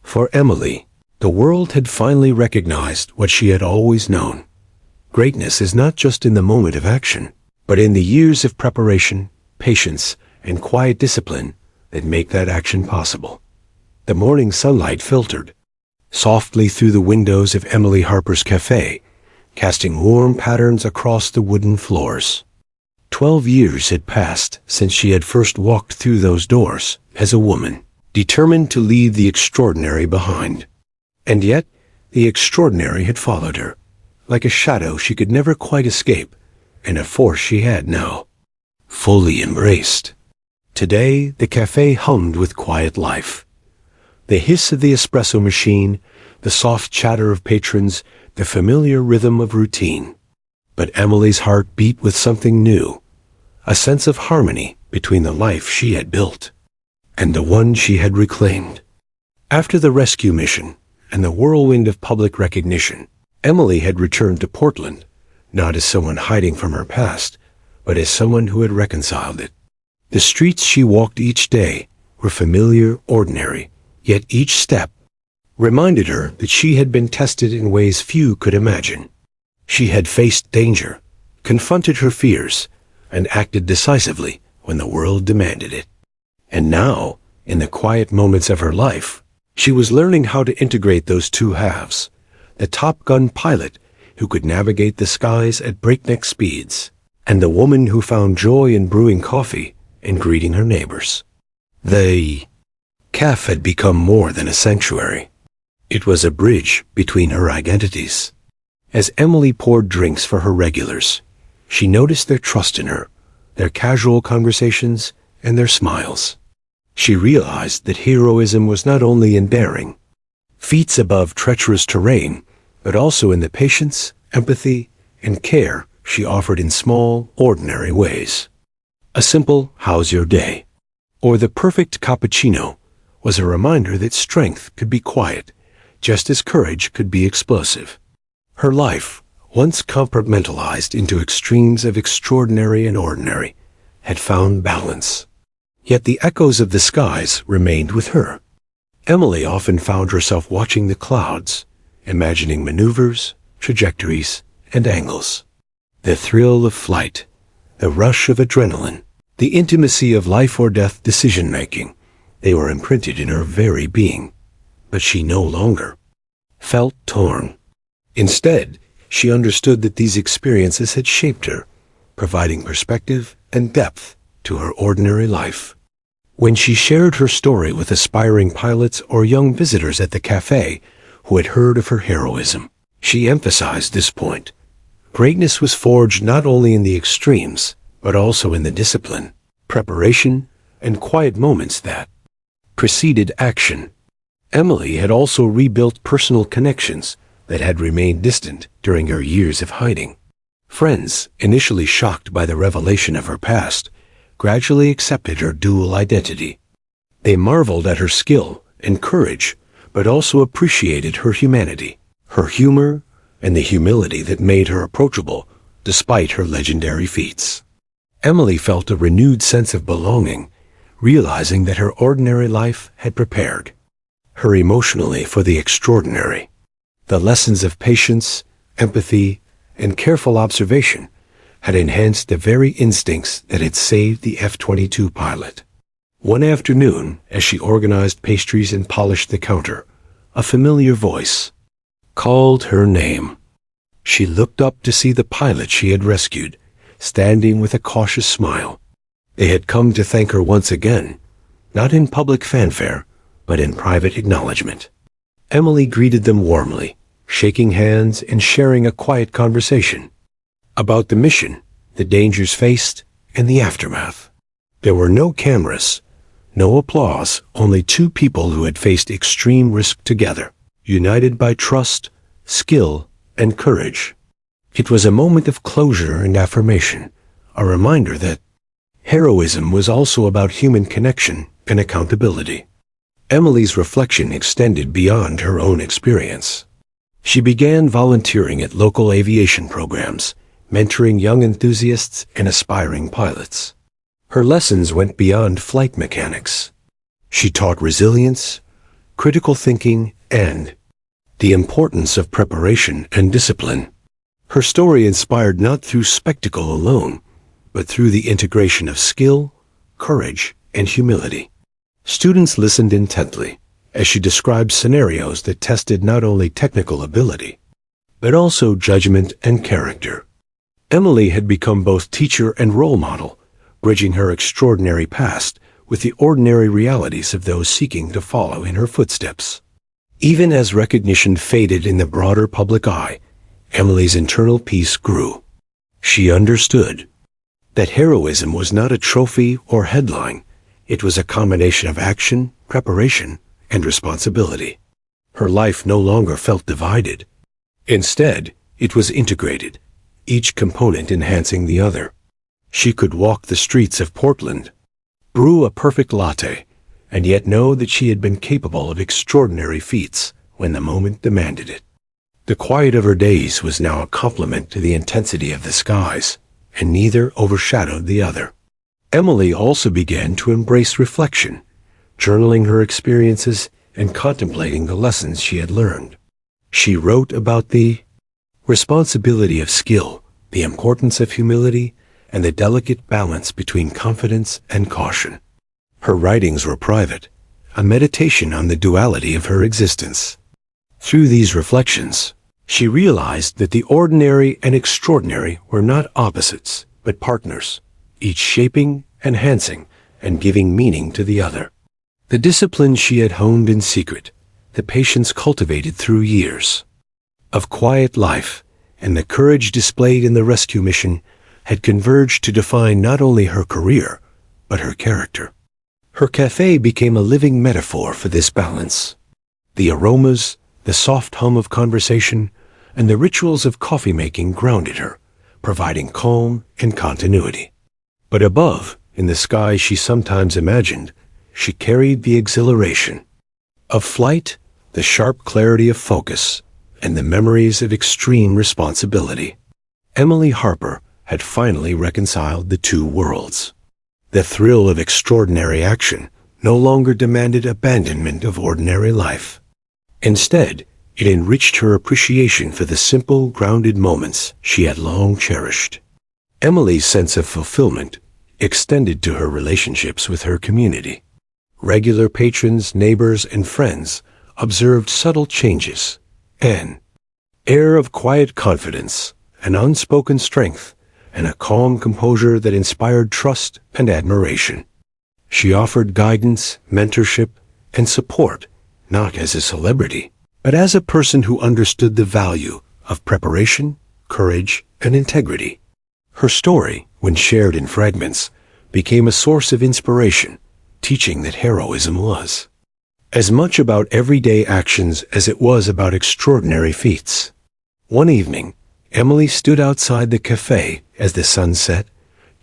For Emily, the world had finally recognized what she had always known. Greatness is not just in the moment of action, but in the years of preparation, patience, and quiet discipline that make that action possible. The morning sunlight filtered softly through the windows of Emily Harper's cafe, casting warm patterns across the wooden floors. 12 years had passed since she had first walked through those doors as a woman, determined to leave the extraordinary behind. And yet, the extraordinary had followed her, like a shadow she could never quite escape, and a force she had now fully embraced. Today, the cafe hummed with quiet life. The hiss of the espresso machine, the soft chatter of patrons, the familiar rhythm of routine. But Emily's heart beat with something new, a sense of harmony between the life she had built and the one she had reclaimed. After the rescue mission and the whirlwind of public recognition, Emily had returned to Portland, not as someone hiding from her past, but as someone who had reconciled it. The streets she walked each day were familiar, ordinary, yet each step reminded her that she had been tested in ways few could imagine. She had faced danger, confronted her fears, and acted decisively when the world demanded it. And now, in the quiet moments of her life, she was learning how to integrate those two halves, the Top Gun pilot who could navigate the skies at breakneck speeds, and the woman who found joy in brewing coffee and greeting her neighbors. The cafe had become more than a sanctuary. It was a bridge between her identities. As Emily poured drinks for her regulars, she noticed their trust in her, their casual conversations, and their smiles. She realized that heroism was not only in daring, feats above treacherous terrain, but also in the patience, empathy, and care she offered in small, ordinary ways. A simple "How's your day?" or the perfect cappuccino was a reminder that strength could be quiet, just as courage could be explosive. Her life, once compartmentalized into extremes of extraordinary and ordinary, had found balance. Yet the echoes of the skies remained with her. Emily often found herself watching the clouds, imagining maneuvers, trajectories, and angles. The thrill of flight, the rush of adrenaline, the intimacy of life or death decision-making, they were imprinted in her very being. But she no longer felt torn. Instead, she understood that these experiences had shaped her, providing perspective and depth to her ordinary life. When she shared her story with aspiring pilots or young visitors at the cafe who had heard of her heroism, she emphasized this point. Greatness was forged not only in the extremes, but also in the discipline, preparation, and quiet moments that preceded action. Emily had also rebuilt personal connections that had remained distant during her years of hiding. Friends, initially shocked by the revelation of her past, gradually accepted her dual identity. They marveled at her skill and courage, but also appreciated her humanity, her humor, and the humility that made her approachable despite her legendary feats. Emily felt a renewed sense of belonging, realizing that her ordinary life had prepared her emotionally for the extraordinary. The lessons of patience, empathy, and careful observation had enhanced the very instincts that had saved the F-22 pilot. One afternoon, as she organized pastries and polished the counter, a familiar voice called her name. She looked up to see the pilot she had rescued, standing with a cautious smile. They had come to thank her once again, not in public fanfare, but in private acknowledgement. Emily greeted them warmly, shaking hands and sharing a quiet conversation about the mission, the dangers faced, and the aftermath. There were no cameras, no applause, only two people who had faced extreme risk together, united by trust, skill, and courage. It was a moment of closure and affirmation, a reminder that heroism was also about human connection and accountability. Emily's reflection extended beyond her own experience. She began volunteering at local aviation programs, mentoring young enthusiasts and aspiring pilots. Her lessons went beyond flight mechanics. She taught resilience, critical thinking, and the importance of preparation and discipline. Her story inspired not through spectacle alone, but through the integration of skill, courage, and humility. Students listened intently as she described scenarios that tested not only technical ability, but also judgment and character. Emily had become both teacher and role model, bridging her extraordinary past with the ordinary realities of those seeking to follow in her footsteps. Even as recognition faded in the broader public eye, Emily's internal peace grew. She understood that heroism was not a trophy or headline. It was a combination of action, preparation, and responsibility. Her life no longer felt divided. Instead, it was integrated, each component enhancing the other. She could walk the streets of Portland, brew a perfect latte, and yet know that she had been capable of extraordinary feats when the moment demanded it. The quiet of her days was now a complement to the intensity of the skies, and neither overshadowed the other. Emily also began to embrace reflection, journaling her experiences and contemplating the lessons she had learned. She wrote about the responsibility of skill, the importance of humility, and the delicate balance between confidence and caution. Her writings were private, a meditation on the duality of her existence. Through these reflections, she realized that the ordinary and extraordinary were not opposites, but partners, each shaping, enhancing, and giving meaning to the other. The discipline she had honed in secret, the patience cultivated through years of quiet life, and the courage displayed in the rescue mission had converged to define not only her career, but her character. Her cafe became a living metaphor for this balance. The aromas, the soft hum of conversation, and the rituals of coffee-making grounded her, providing calm and continuity. But above, in the sky she sometimes imagined, she carried the exhilaration of flight, the sharp clarity of focus, and the memories of extreme responsibility. Emily Harper had finally reconciled the two worlds. The thrill of extraordinary action no longer demanded abandonment of ordinary life. Instead, it enriched her appreciation for the simple, grounded moments she had long cherished. Emily's sense of fulfillment extended to her relationships with her community. Regular patrons, neighbors, and friends observed subtle changes, an air of quiet confidence, an unspoken strength, and a calm composure that inspired trust and admiration. She offered guidance, mentorship, and support, not as a celebrity, but as a person who understood the value of preparation, courage, and integrity. Her story, when shared in fragments, became a source of inspiration, teaching that heroism was as much about everyday actions as it was about extraordinary feats. One evening, Emily stood outside the cafe as the sun set,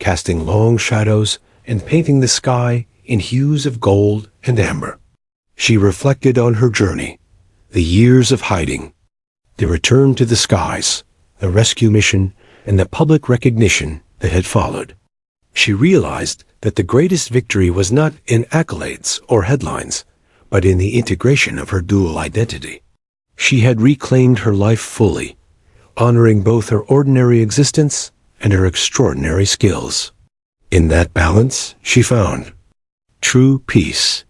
casting long shadows and painting the sky in hues of gold and amber. She reflected on her journey, the years of hiding, the return to the skies, the rescue mission, and the public recognition that had followed. She realized that the greatest victory was not in accolades or headlines, but in the integration of her dual identity. She had reclaimed her life fully, honoring both her ordinary existence and her extraordinary skills. In that balance, she found true peace.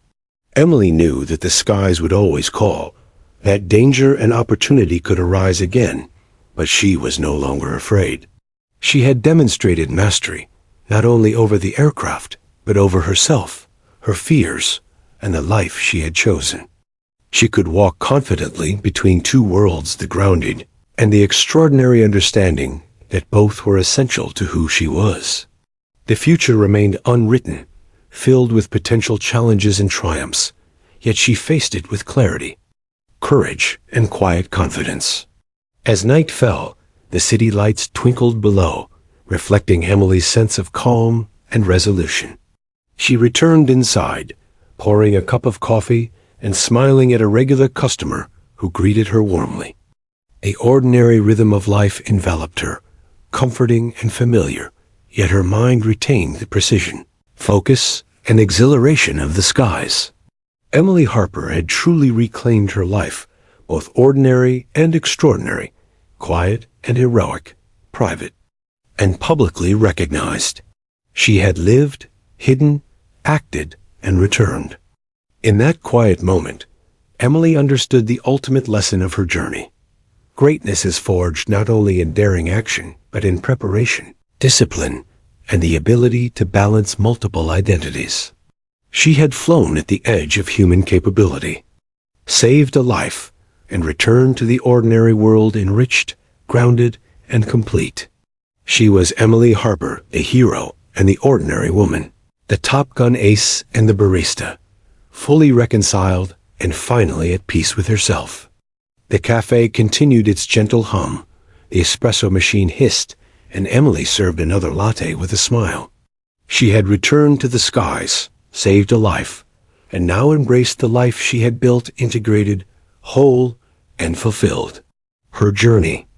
Emily knew that the skies would always call, that danger and opportunity could arise again, but she was no longer afraid. She had demonstrated mastery, not only over the aircraft, but over herself, her fears, and the life she had chosen. She could walk confidently between two worlds, the grounded and the extraordinary understanding that both were essential to who she was. The future remained unwritten, filled with potential challenges and triumphs, yet she faced it with clarity, courage, and quiet confidence. As night fell, the city lights twinkled below, reflecting Emily's sense of calm and resolution. She returned inside, pouring a cup of coffee and smiling at a regular customer who greeted her warmly. The ordinary rhythm of life enveloped her, comforting and familiar, yet her mind retained the precision, focus, and exhilaration of the skies. Emily Harper had truly reclaimed her life, both ordinary and extraordinary, quiet and heroic, private, and publicly recognized. She had lived, hidden, acted, and returned. In that quiet moment, Emily understood the ultimate lesson of her journey. Greatness is forged not only in daring action, but in preparation, discipline, and the ability to balance multiple identities. She had flown at the edge of human capability, saved a life, and returned to the ordinary world enriched, grounded, and complete. She was Emily Harper, the hero and the ordinary woman, the Top Gun ace and the barista, fully reconciled and finally at peace with herself. The cafe continued its gentle hum, the espresso machine hissed, and Emily served another latte with a smile. She had returned to the skies, saved a life, and now embraced the life she had built, integrated, whole, and fulfilled. Her journey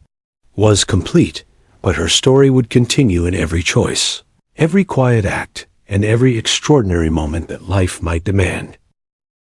was complete, but her story would continue in every choice, every quiet act, and every extraordinary moment that life might demand.